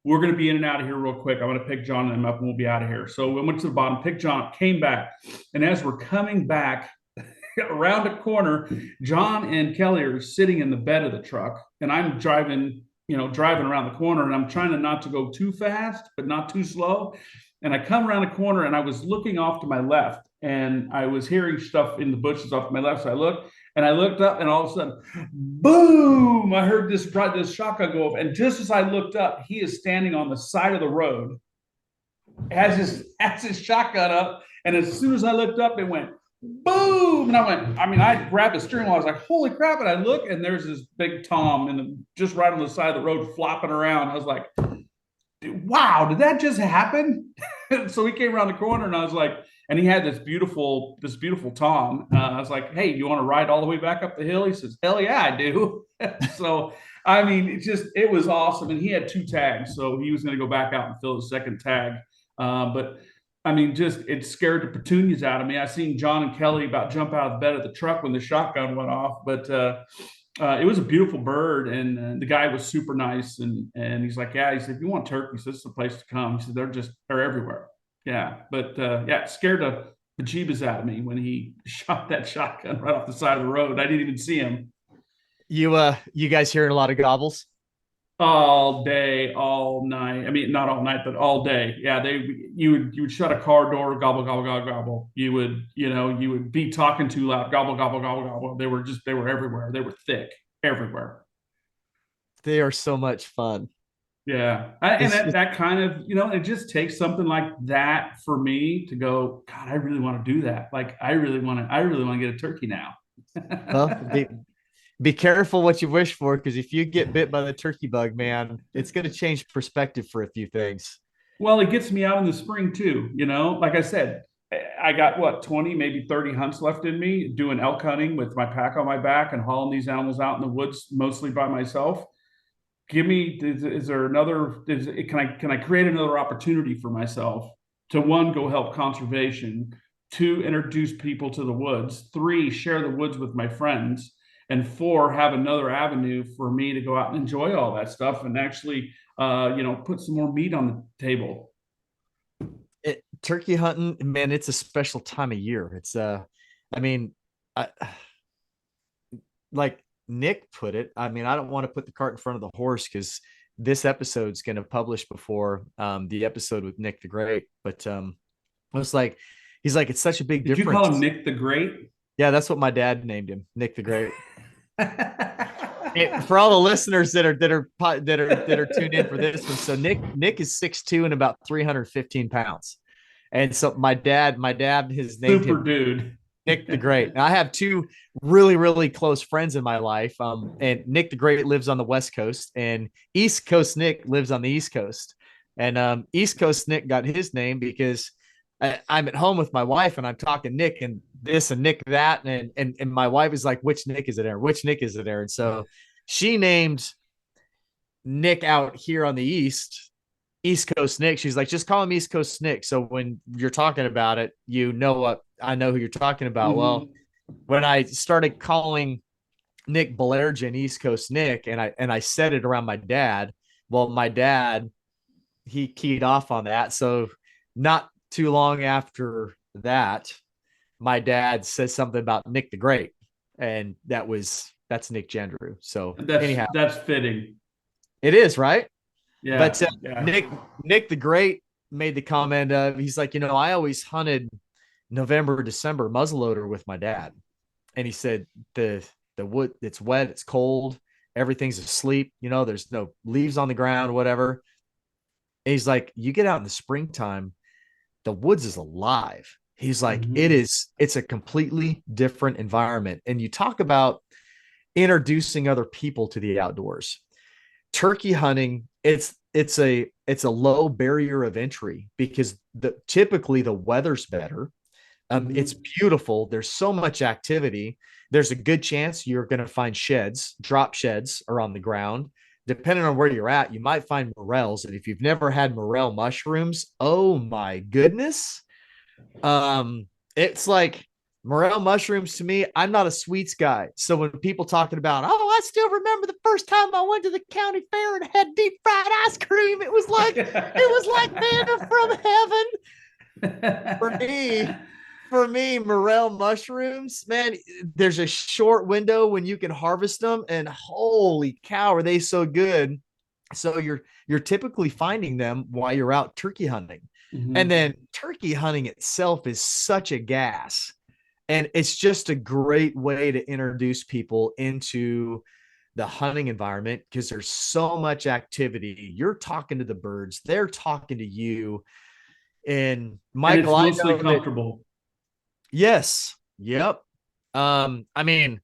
we're going to be in and out of here real quick. I'm going to pick John and him up, and we'll be out of here. So we went to the bottom, picked John up, came back, and as we're coming back around a corner, John and Kelly are sitting in the bed of the truck, and I'm driving around the corner, and I'm trying to not to go too fast, but not too slow. And I come around the corner, and I was looking off to my left, and I was hearing stuff in the bushes off to my left. So I looked up, and all of a sudden, boom! I heard this shotgun go off, and just as I looked up, he is standing on the side of the road, has his shotgun up, And as soon as I looked up, it went boom. And I grabbed the steering wheel. I was like, holy crap. And I look, and there's this big Tom just right on the side of the road flopping around. I was like, wow, did that just happen? So he came around the corner, and I was like, and he had this beautiful Tom. I was like, hey, you want to ride all the way back up the hill? He says, hell yeah, I do. So, I mean, it was awesome. And he had 2 tags. So he was going to go back out and fill the second tag. But I mean, it scared the petunias out of me. I seen John and Kelly about jump out of the bed of the truck when the shotgun went off. But it was a beautiful bird, and the guy was super nice. And he's like, yeah, he said, if you want turkeys, this is the place to come. He said, they're everywhere. Yeah. But yeah, it scared the bejeebus out of me when he shot that shotgun right off the side of the road. I didn't even see him. You guys hearing a lot of gobbles? All day, all night. I mean, not all night, but all day. Yeah, you would shut a car door, gobble, gobble, gobble, gobble. You would be talking too loud, gobble, gobble, gobble, gobble. They were everywhere. They were thick everywhere. They are so much fun. Yeah. And that kind of, it just takes something like that for me to go, God, I really want to do that. Like, I really want to get a turkey now. Well, be careful what you wish for, because if you get bit by the turkey bug, man, it's going to change perspective for a few things. Well, it gets me out in the spring too. Like I said, I got what, 20, maybe 30 hunts left in me, doing elk hunting with my pack on my back and hauling these animals out in the woods, mostly by myself. Is there another, can I create another opportunity for myself to, one, go help conservation, 2, introduce people to the woods, 3, share the woods with my friends, and 4, have another avenue for me to go out and enjoy all that stuff and actually, put some more meat on the table. Turkey hunting, man, it's a special time of year. I mean, like Nick put it. I mean, I don't want to put the cart in front of the horse, because this episode's going to publish before the episode with Nick the Great. But I was like, he's like, it's such a big difference. Did you call him Nick the Great? Yeah, that's what my dad named him, Nick the Great. For all the listeners that are tuned in for this one, so Nick is 6'2" and about 315 pounds, and so my dad has named super him dude Nick the Great. And I have 2 really close friends in my life, and Nick the Great lives on the West Coast, and East Coast Nick lives on the East Coast, and East Coast Nick got his name because I'm at home with my wife and I'm talking Nick and this and Nick that, and my wife is like, which Nick is it there? Which Nick is it there? And so she named Nick out here on the East Coast Nick. She's like, just call him East Coast Nick. So when you're talking about it, what I know who you're talking about. Mm-hmm. Well, when I started calling Nick Belargin East Coast Nick, and I said it around my dad, well, my dad, he keyed off on that. So not too long after that, my dad says something about Nick the Great, and that's Nick Gendrew. So that's fitting. It is, right? Yeah. But Nick the Great made the comment of, he's like, I always hunted November, December muzzleloader with my dad, and he said the wood, it's wet, it's cold, everything's asleep, there's no leaves on the ground, whatever. And he's like, you get out in the springtime, the woods is alive. He's like, mm-hmm. It's a completely different environment. And you talk about introducing other people to the outdoors. Turkey hunting, it's a low barrier of entry, because typically the weather's better. Mm-hmm. It's beautiful. There's so much activity. There's a good chance you're going to find drop sheds are on the ground. Depending on where you're at, you might find morels. And if you've never had morel mushrooms, oh my goodness. It's like morel mushrooms to me. I'm not a sweets guy. So when people talking about, I still remember the first time I went to the county fair and had deep fried ice cream, it was like manna from heaven. For me, morel mushrooms, man, there's a short window when you can harvest them, and holy cow, are they so good. So you're typically finding them while you're out turkey hunting. Mm-hmm. And then turkey hunting itself is such a gas, and it's just a great way to introduce people into the hunting environment, because there's so much activity. You're talking to the birds, they're talking to you. And And Michael, it's I mostly know that. comfortable. Yes. Yep. I mean,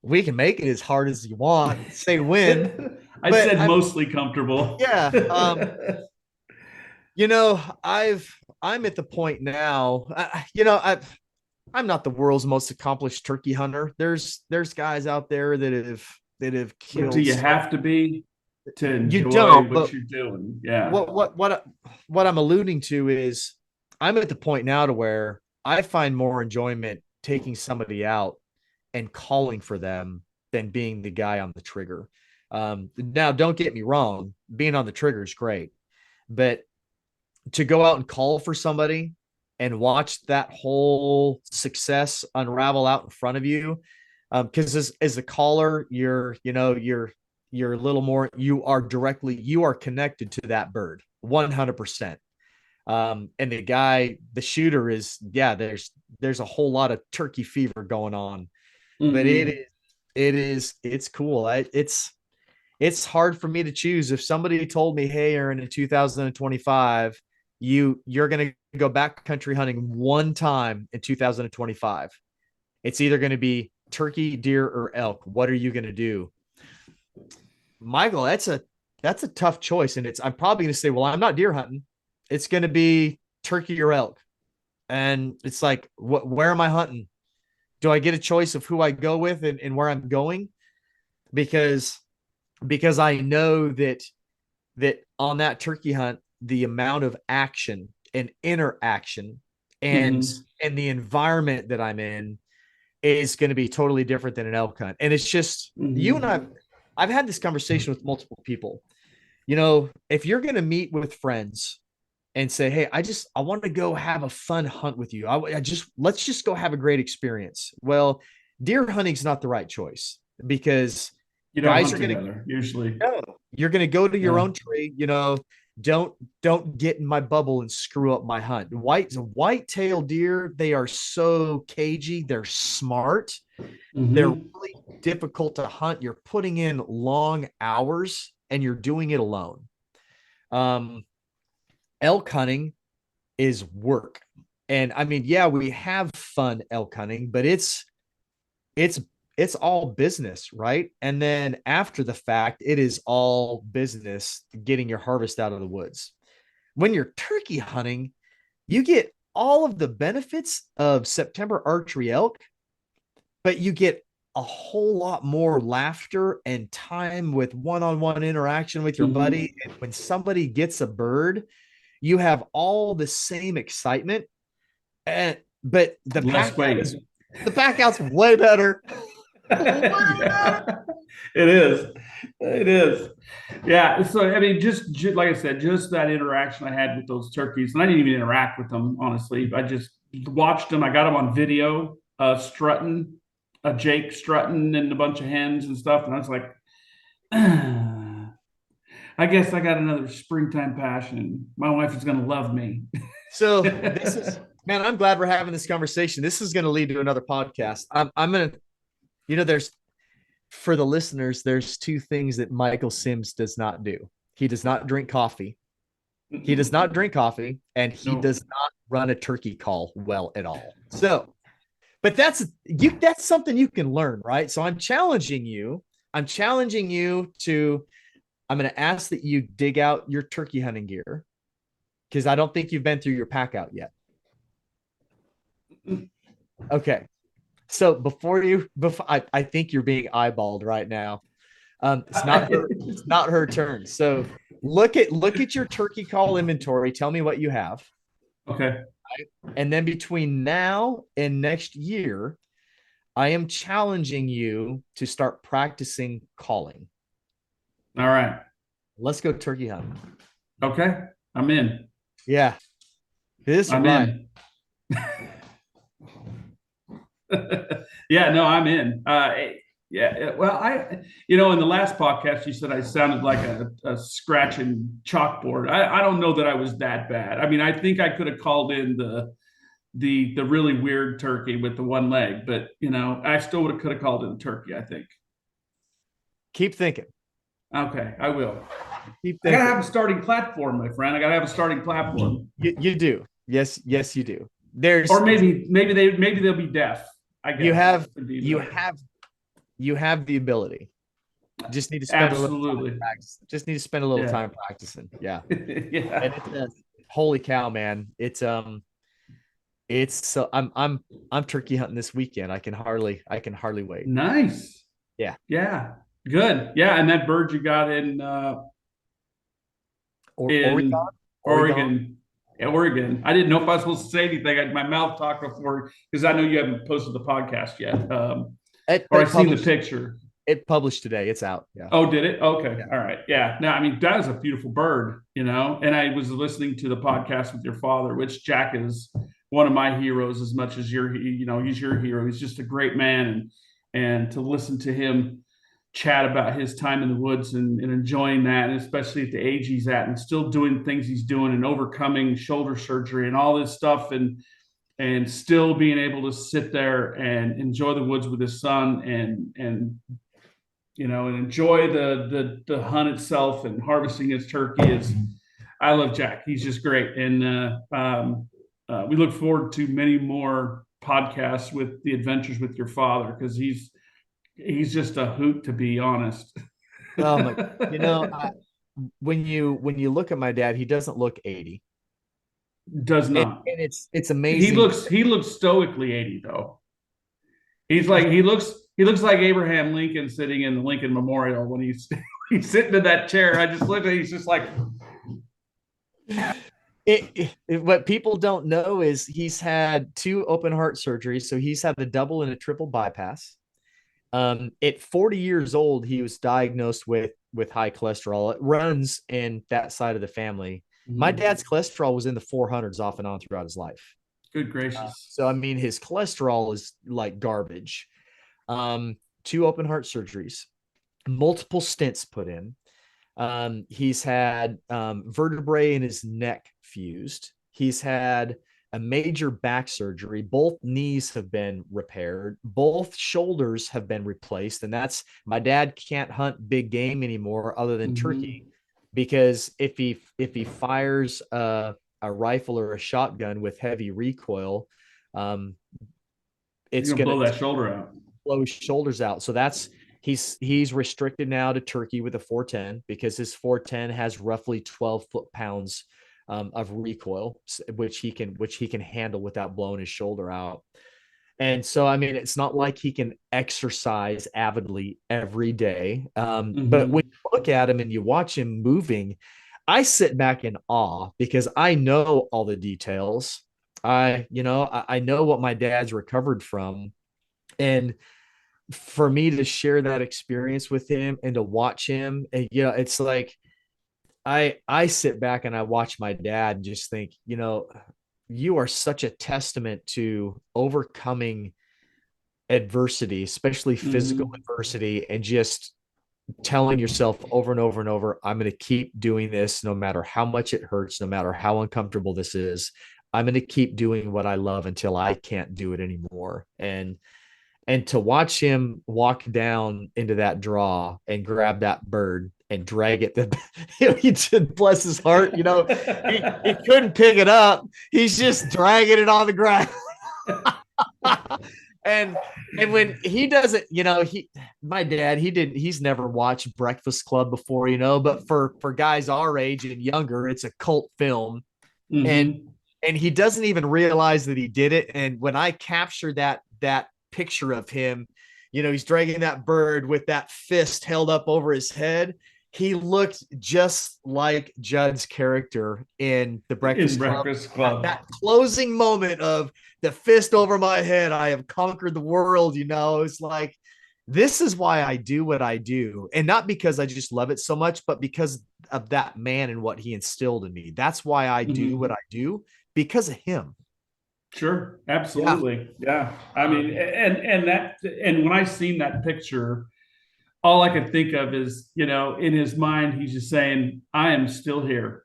we can make it as hard as you want, say when, I but said mostly comfortable. yeah. You know, I'm at the point now. I'm not the world's most accomplished turkey hunter. There's guys out there that have But do killed you so. have to be to You enjoy don't, what but you're doing? Yeah. what I'm alluding to is I'm at the point now to where I find more enjoyment taking somebody out and calling for them than being the guy on the trigger. Now, don't get me wrong, being on the trigger is great, but to go out and call for somebody and watch that whole success unravel out in front of you, because as a caller, you're a little more, you are connected to that bird 100%. And the shooter is, yeah, there's a whole lot of turkey fever going on, but Mm-hmm. it's cool. It's hard for me to choose. If somebody told me, hey, Aaron, in 2025, you're going to go backcountry hunting one time in 2025, it's either going to be turkey, deer, or elk. What are you going to do? Michael, that's a tough choice. And I'm probably going to say, well, I'm not deer hunting. It's going to be turkey or elk. And it's like, where am I hunting? Do I get a choice of who I go with and where I'm going? Because I know that on that turkey hunt, the amount of action and interaction and Mm-hmm. the environment that I'm in is going to be totally different than an elk hunt. And it's just you and Mm-hmm. I've had this conversation with multiple people. If you're going to meet with friends and say, hey, I want to go have a fun hunt with you. Let's just go have a great experience. Well, deer hunting's not the right choice because You don't guys hunt are going to together usually. no, you're going to go to your Yeah. own tree. Don't get in my bubble and screw up my hunt. White-tailed deer, they are so cagey. They're smart. They're Mm-hmm. really difficult to hunt. You're putting in long hours and you're doing it alone. Um, Elk hunting is work. And I mean, yeah, we have fun elk hunting, but it's it's all business, right? And then after the fact, it is all business getting your harvest out of the woods. When you're turkey hunting, you get all of the benefits of September archery elk, but you get a whole lot more laughter and time with one-on-one interaction with your Mm-hmm. buddy. And when somebody gets a bird, you have all the same excitement. And but Less weight. the pack out's way better. Yeah, it is. It is. Yeah. So, I mean, just like I said, just that interaction I had with those turkeys, and I didn't even interact with them, honestly. I just watched them. I got them on video, strutting, Jake strutting and a bunch of hens and stuff. And I was like, I guess I got another springtime passion. My wife is going to love me. So this is, man, I'm glad we're having this conversation. This is going to lead to another podcast. I'm going to, there's, for the listeners, there's two things that Michael Sims does not do. He does not drink coffee. He does not drink coffee, and he No. does not run a turkey call well at all. So, but that's something you can learn, right? So I'm challenging you. I'm challenging you to, I'm going to ask that you dig out your turkey hunting gear because I don't think you've been through your pack out yet. Okay. So I think you're being eyeballed right now. It's not her turn. So look at your turkey call inventory. Tell me what you have. Okay. And then between now and next year, I am challenging you to start practicing calling. All right. Let's go turkey hunting. Okay. I'm in. Yeah. This I'm right. in. Yeah, no, I'm in. Yeah, well, in the last podcast, you said I sounded like a scratching chalkboard. I don't know that I was that bad. I mean, I think I could have called in the really weird turkey with the one leg, but I still could have called in the turkey, I think. Keep thinking. Okay, I will. Keep I gotta thinking. have a starting platform, my friend. I gotta have a starting platform. You do. Yes, you do. There's Or maybe they'll be deaf. I you guess have would be you the have you have the ability. Just need to spend a little time absolutely. practicing. Just need to spend a little Yeah. time practicing. Yeah. Yeah. And it's holy cow, man. It's so I'm turkey hunting this weekend. I can hardly wait. Nice. Yeah. Yeah. Good. Yeah. And that bird you got Oregon, in Oregon. Oregon. Oregon. I didn't know if I was supposed to say anything. My mouth talked before because I know you haven't posted the podcast yet. It, Or I it seen the published picture. it published today. It's out. Yeah. Oh, did it? Okay. Yeah. All right. Yeah. No, I mean, that is a beautiful bird, And I was listening to the podcast with your father, which Jack is one of my heroes as much as he's your hero. He's just a great man. And to listen to him chat about his time in the woods and enjoying that, and especially at the age he's at and still doing things he's doing and overcoming shoulder surgery and all this stuff and still being able to sit there and enjoy the woods with his son and enjoy the hunt itself and harvesting his turkey is. I love Jack. He's just great, and we look forward to many more podcasts with the adventures with your father because he's just a hoot, to be honest. Oh my, when you look at my dad, he doesn't look 80. Does And, not. and it's He amazing. looks he looks stoically 80 though. He looks like Abraham Lincoln sitting in the Lincoln Memorial when he's sitting in that chair. I just looked at he's just like What people don't know is he's had 2 open heart surgeries. So he's had a double and a triple bypass. At 40 years old, he was diagnosed with high cholesterol. It runs in that side of the family. My dad's cholesterol was in the 400s off and on throughout his life. good gracious. So I mean, his cholesterol is like garbage. 2 open heart surgeries, multiple stents put in. He's had vertebrae in his neck fused. He's had a major back surgery. Both knees have been repaired. Both shoulders have been replaced. And that's my dad can't hunt big game anymore other than turkey, because if he fires a rifle or a shotgun with heavy recoil, it's You're gonna going blow to that shoulder out. blow his shoulders out. So that's he's restricted now to turkey with a 410 because his 410 has roughly 12 foot-pounds of recoil, which he can handle without blowing his shoulder out. And so, I mean, it's not like he can exercise avidly every day. But when you look at him and you watch him moving, I sit back in awe because I know all the details. I know what my dad's recovered from. And for me to share that experience with him and to watch him, and, it's like I sit back and I watch my dad and just think, you are such a testament to overcoming adversity, especially physical adversity, and just telling yourself over and over and over, I'm going to keep doing this no matter how much it hurts, no matter how uncomfortable this is. I'm going to keep doing what I love until I can't do it anymore. And to watch him walk down into that draw and grab that bird and drag it, he just, bless his heart, he couldn't pick it up. He's just dragging it on the ground. and when he does it, my dad, he's never watched Breakfast Club before, but for guys our age and younger, it's a cult film. And he doesn't even realize that he did it. And when I capture that picture of him, he's dragging that bird with that fist held up over his head. He looked just like Judd's character in the Breakfast Club. That closing moment of the fist over my head, I have conquered the world. It's like, this is why I do what I do. And not because I just love it so much, but because of that man and what he instilled in me. That's why I do what I do, because of him. Sure, absolutely. Yeah. I mean, and when I seen that picture, all I could think of is, in his mind, he's just saying, I am still here.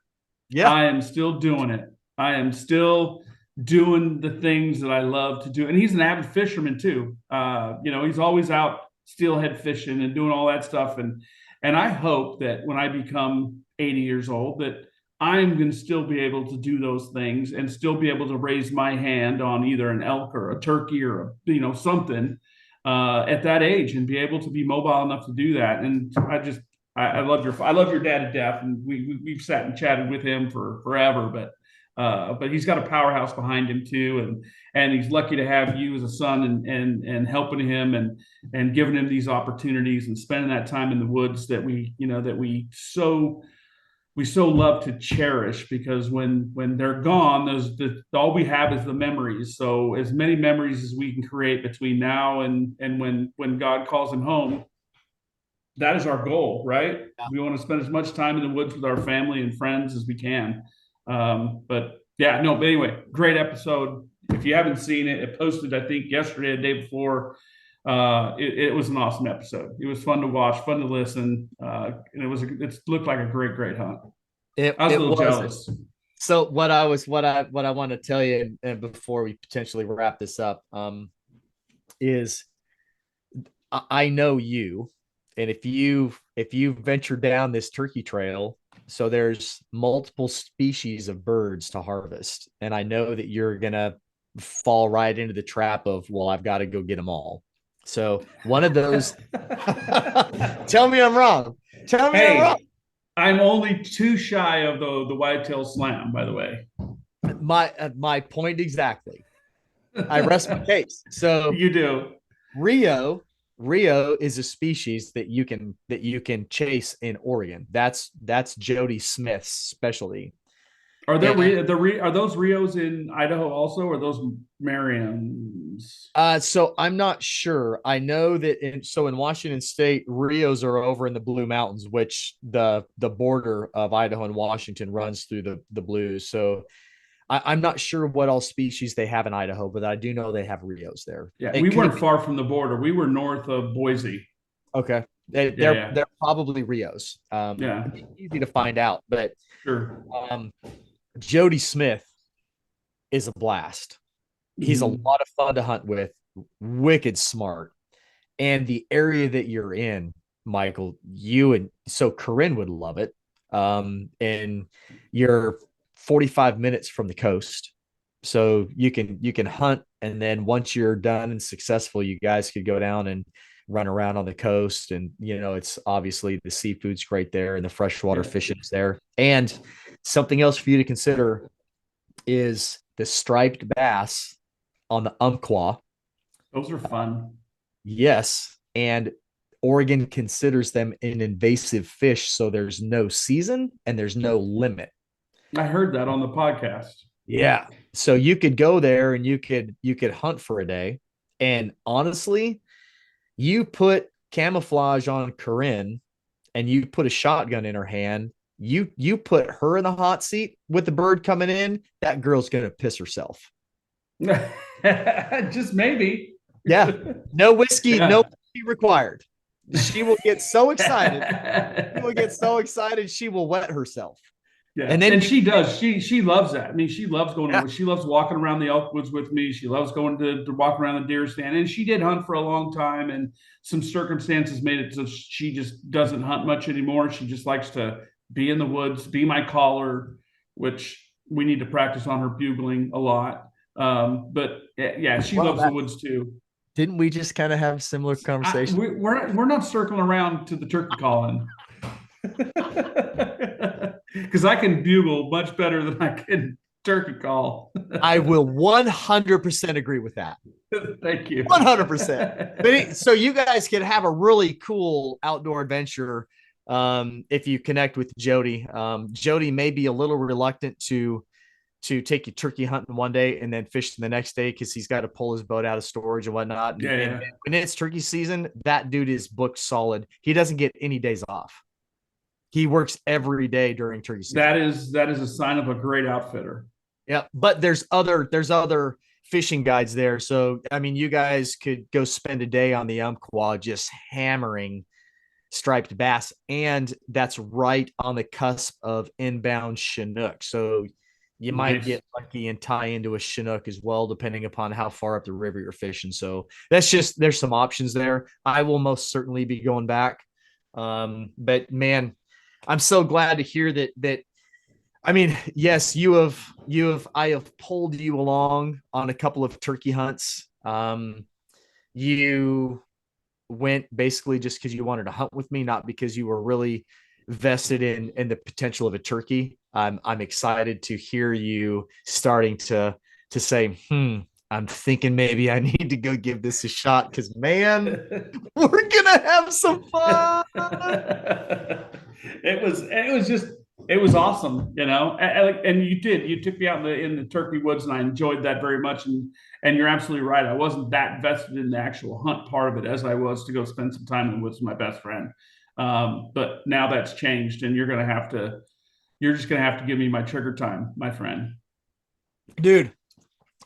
Yeah. I am still doing it. I am still doing the things that I love to do. And he's an avid fisherman too. He's always out steelhead fishing and doing all that stuff. And I hope that when I become 80 years old, that I'm going to still be able to do those things and still be able to raise my hand on either an elk or a turkey or something at that age, and be able to be mobile enough to do that. And I love your dad to death, and we've sat and chatted with him for forever, but he's got a powerhouse behind him too, and he's lucky to have you as a son, and helping him, and giving him these opportunities, and spending that time in the woods that we so love to cherish, because when they're gone, all we have is the memories. So as many memories as we can create between now and when God calls him home, that is our goal, right? Yeah. We want to spend as much time in the woods with our family and friends as we can. But yeah, no, but anyway, great episode. If you haven't seen it, it posted, I think, yesterday, the day before. It was an awesome episode. It was fun to watch, fun to listen. And it looked like a great hunt. I was a little jealous. So what I want to tell you, and before we potentially wrap this up, is I know you, and if you venture down this turkey trail, so there's multiple species of birds to harvest, and I know that you're gonna fall right into the trap of, well, I've got to go get them all. So one of those, tell me I'm wrong. Tell me I'm wrong. I'm only too shy of the whitetail slam, by the way. My point exactly. I rest my case. So you do. Rio is a species that you can chase in Oregon. That's Jody Smith's specialty. Are those Rios in Idaho also, or those Merriams? So I'm not sure. I know that in Washington State, Rios are over in the Blue Mountains, which the border of Idaho and Washington runs through the Blues. So I'm not sure what all species they have in Idaho, but I do know they have Rios there. Yeah, we weren't far from the border. We were north of Boise. Okay, they're probably Rios. Yeah, easy to find out, but sure. Jody Smith is a blast. He's a lot of fun to hunt with, wicked smart. And the area that you're in, Michael, Corinne would love it. And you're 45 minutes from the coast. So you can hunt, and then once you're done and successful, you guys could go down and run around on the coast. And it's obviously the seafood's great there, and the freshwater fishing's there. And something else for you to consider is the striped bass on the Umpqua. Those are fun. Yes. And Oregon considers them an invasive fish. So there's no season and there's no limit. I heard that on the podcast. Yeah. So you could go there and you could hunt for a day. And honestly, you put camouflage on Corinne and you put a shotgun in her hand, you put her in the hot seat with the bird coming in, that girl's going to piss herself. Just maybe. Yeah. No whiskey, no whiskey required. She will get so excited. She will wet herself. Yeah. And she does. She loves that. I mean, she loves going she loves walking around the elk woods with me. She loves going to walk around the deer stand. And she did hunt for a long time, and some circumstances made it so she just doesn't hunt much anymore. She just likes to be in the woods, be my caller, which we need to practice on her bugling a lot. But yeah, she loves the woods too. Didn't we just kind of have a similar conversation? We're not circling around to the turkey calling. Because I can bugle much better than I can turkey call. I will 100% agree with that. Thank you. 100%. So you guys can have a really cool outdoor adventure if you connect with Jody. Jody may be a little reluctant to take you turkey hunting one day and then fishing the next day because he's got to pull his boat out of storage and whatnot. And when it's turkey season, that dude is booked solid. He doesn't get any days off. He works every day during turkey season. That is a sign of a great outfitter. Yeah, but there's other fishing guides there. So I mean, you guys could go spend a day on the Umpqua just hammering striped bass, and that's right on the cusp of inbound Chinook. So you might get lucky and tie into a Chinook as well, depending upon how far up the river you're fishing. So there's some options there. I will most certainly be going back. But man, I'm so glad to hear that. I mean, yes, I have pulled you along on a couple of turkey hunts. You went basically just because you wanted to hunt with me, not because you were really vested in the potential of a turkey. I'm excited to hear you starting to say, I'm thinking maybe I need to go give this a shot because man, we're gonna have some fun. It was awesome, and you took me out in the turkey woods, and I enjoyed that very much. And you're absolutely right. I wasn't that vested in the actual hunt part of it as I was to go spend some time in the woods with my best friend. But now that's changed, and you're just gonna have to give me my trigger time, my friend. Dude,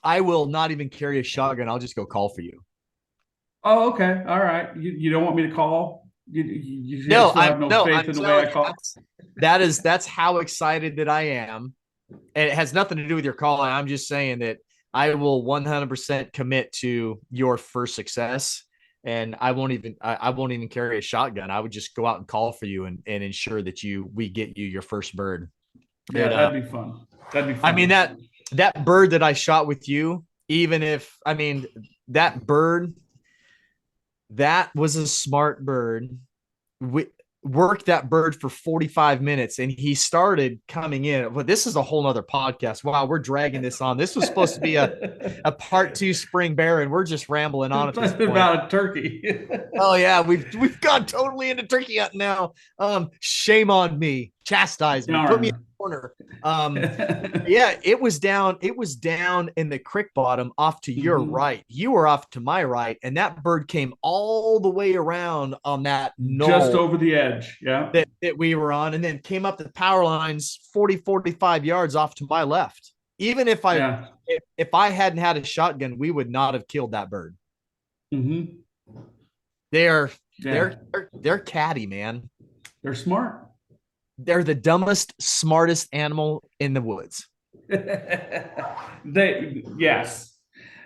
I will not even carry a shotgun. I'll just go call for you. Oh, okay, all right. You don't want me to call? You No, still have no I'm faith in the way telling I you, call? that's how excited that I am. And it has nothing to do with your calling. I'm just saying that I will 100% commit to your first success. And I won't even carry a shotgun. I would just go out and call for you and ensure that we get you your first bird. Yeah, that'd be fun. That'd be I mean, fun. that bird that I shot with you, even if, I mean, that bird, that was a smart bird. We worked that bird for 45 minutes and he started coming in. But this is a whole nother podcast. Wow, we're dragging this on. This was supposed to be a part two spring bear, and we're just rambling on at this point. About a turkey. Oh yeah, we've gone totally into turkey hunting now. Shame on me. Chastise me. Put me in Darn. the corner. Yeah, it was down in the creek bottom off to your Mhm. right. You were off to my right, and that bird came all the way around on that Just knoll over the edge. Yeah. that we were on, and then came up the power lines 45 yards off to my left. Even Yeah. if I hadn't had a shotgun, we would not have killed that bird. Hmm. They are Yeah. they're catty, man. They're smart. They're the dumbest, smartest animal in the woods. Yes.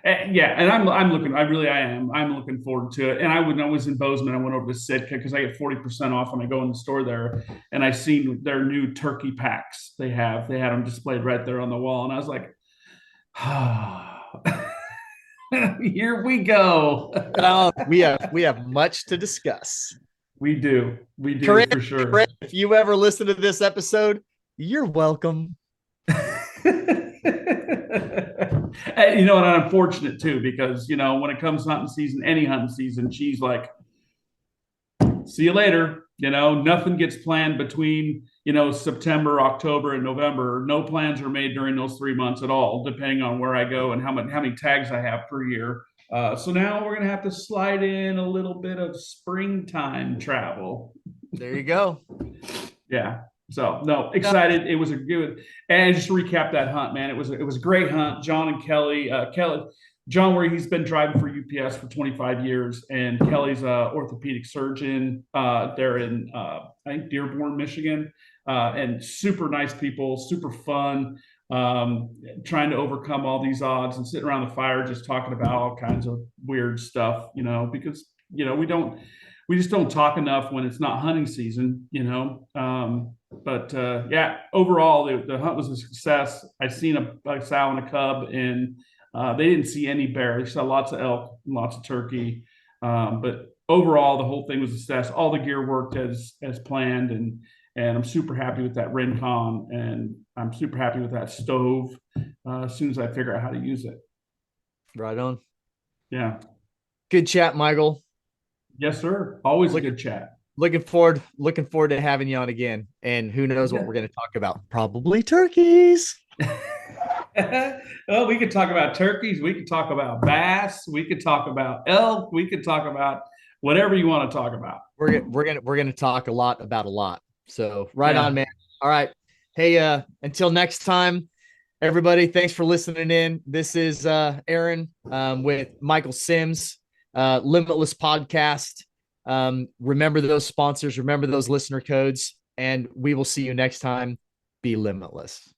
Yeah, and I am. I'm looking forward to it. And when I was in Bozeman, I went over to Sitka because I get 40% off when I go in the store there. And I seen their new turkey packs they had them displayed right there on the wall. And I was like, here we go. We have much to discuss. We do Corinne, for sure. if you ever listen to this episode, you're welcome. You know, and I'm fortunate too, because when it comes hunting season, any hunting season, she's like, see you later. Nothing gets planned between September, October, and November. No plans are made during those 3 months at all, depending on where I go and how many tags I have per year. So now we're gonna have to slide in a little bit of springtime travel. There you go. Yeah. So no, excited. It was a good, and just to recap that hunt, man, it was a great hunt. John and Kelly, John, where he's been driving for UPS for 25 years, and Kelly's a orthopedic surgeon. They're in I think Dearborn, Michigan, and super nice people, super fun. Trying to overcome all these odds and sitting around the fire just talking about all kinds of weird stuff, because we just don't talk enough when it's not hunting season. But yeah, overall, the hunt was a success. I seen a sow and a cub, and they didn't see any bear. They saw lots of elk, lots of turkey. But overall, the whole thing was a success. All the gear worked as planned, and I'm super happy with that Rincon, and I'm super happy with that stove. As soon as I figure out how to use it. Right on. Yeah. Good chat, Michael. Yes, sir. Always a good chat. Looking forward to having you on again. And who knows what we're going to talk about? Probably turkeys. Well, we could talk about turkeys. We could talk about bass. We could talk about elk. We could talk about whatever you want to talk about. We're gonna talk a lot about a lot. So right on, Yeah. man. All right. Hey, until next time, everybody. Thanks for listening in. This is Aaron with Michael Sims, Limitless Podcast. Remember those sponsors, remember those listener codes, and we will see you next time. Be limitless.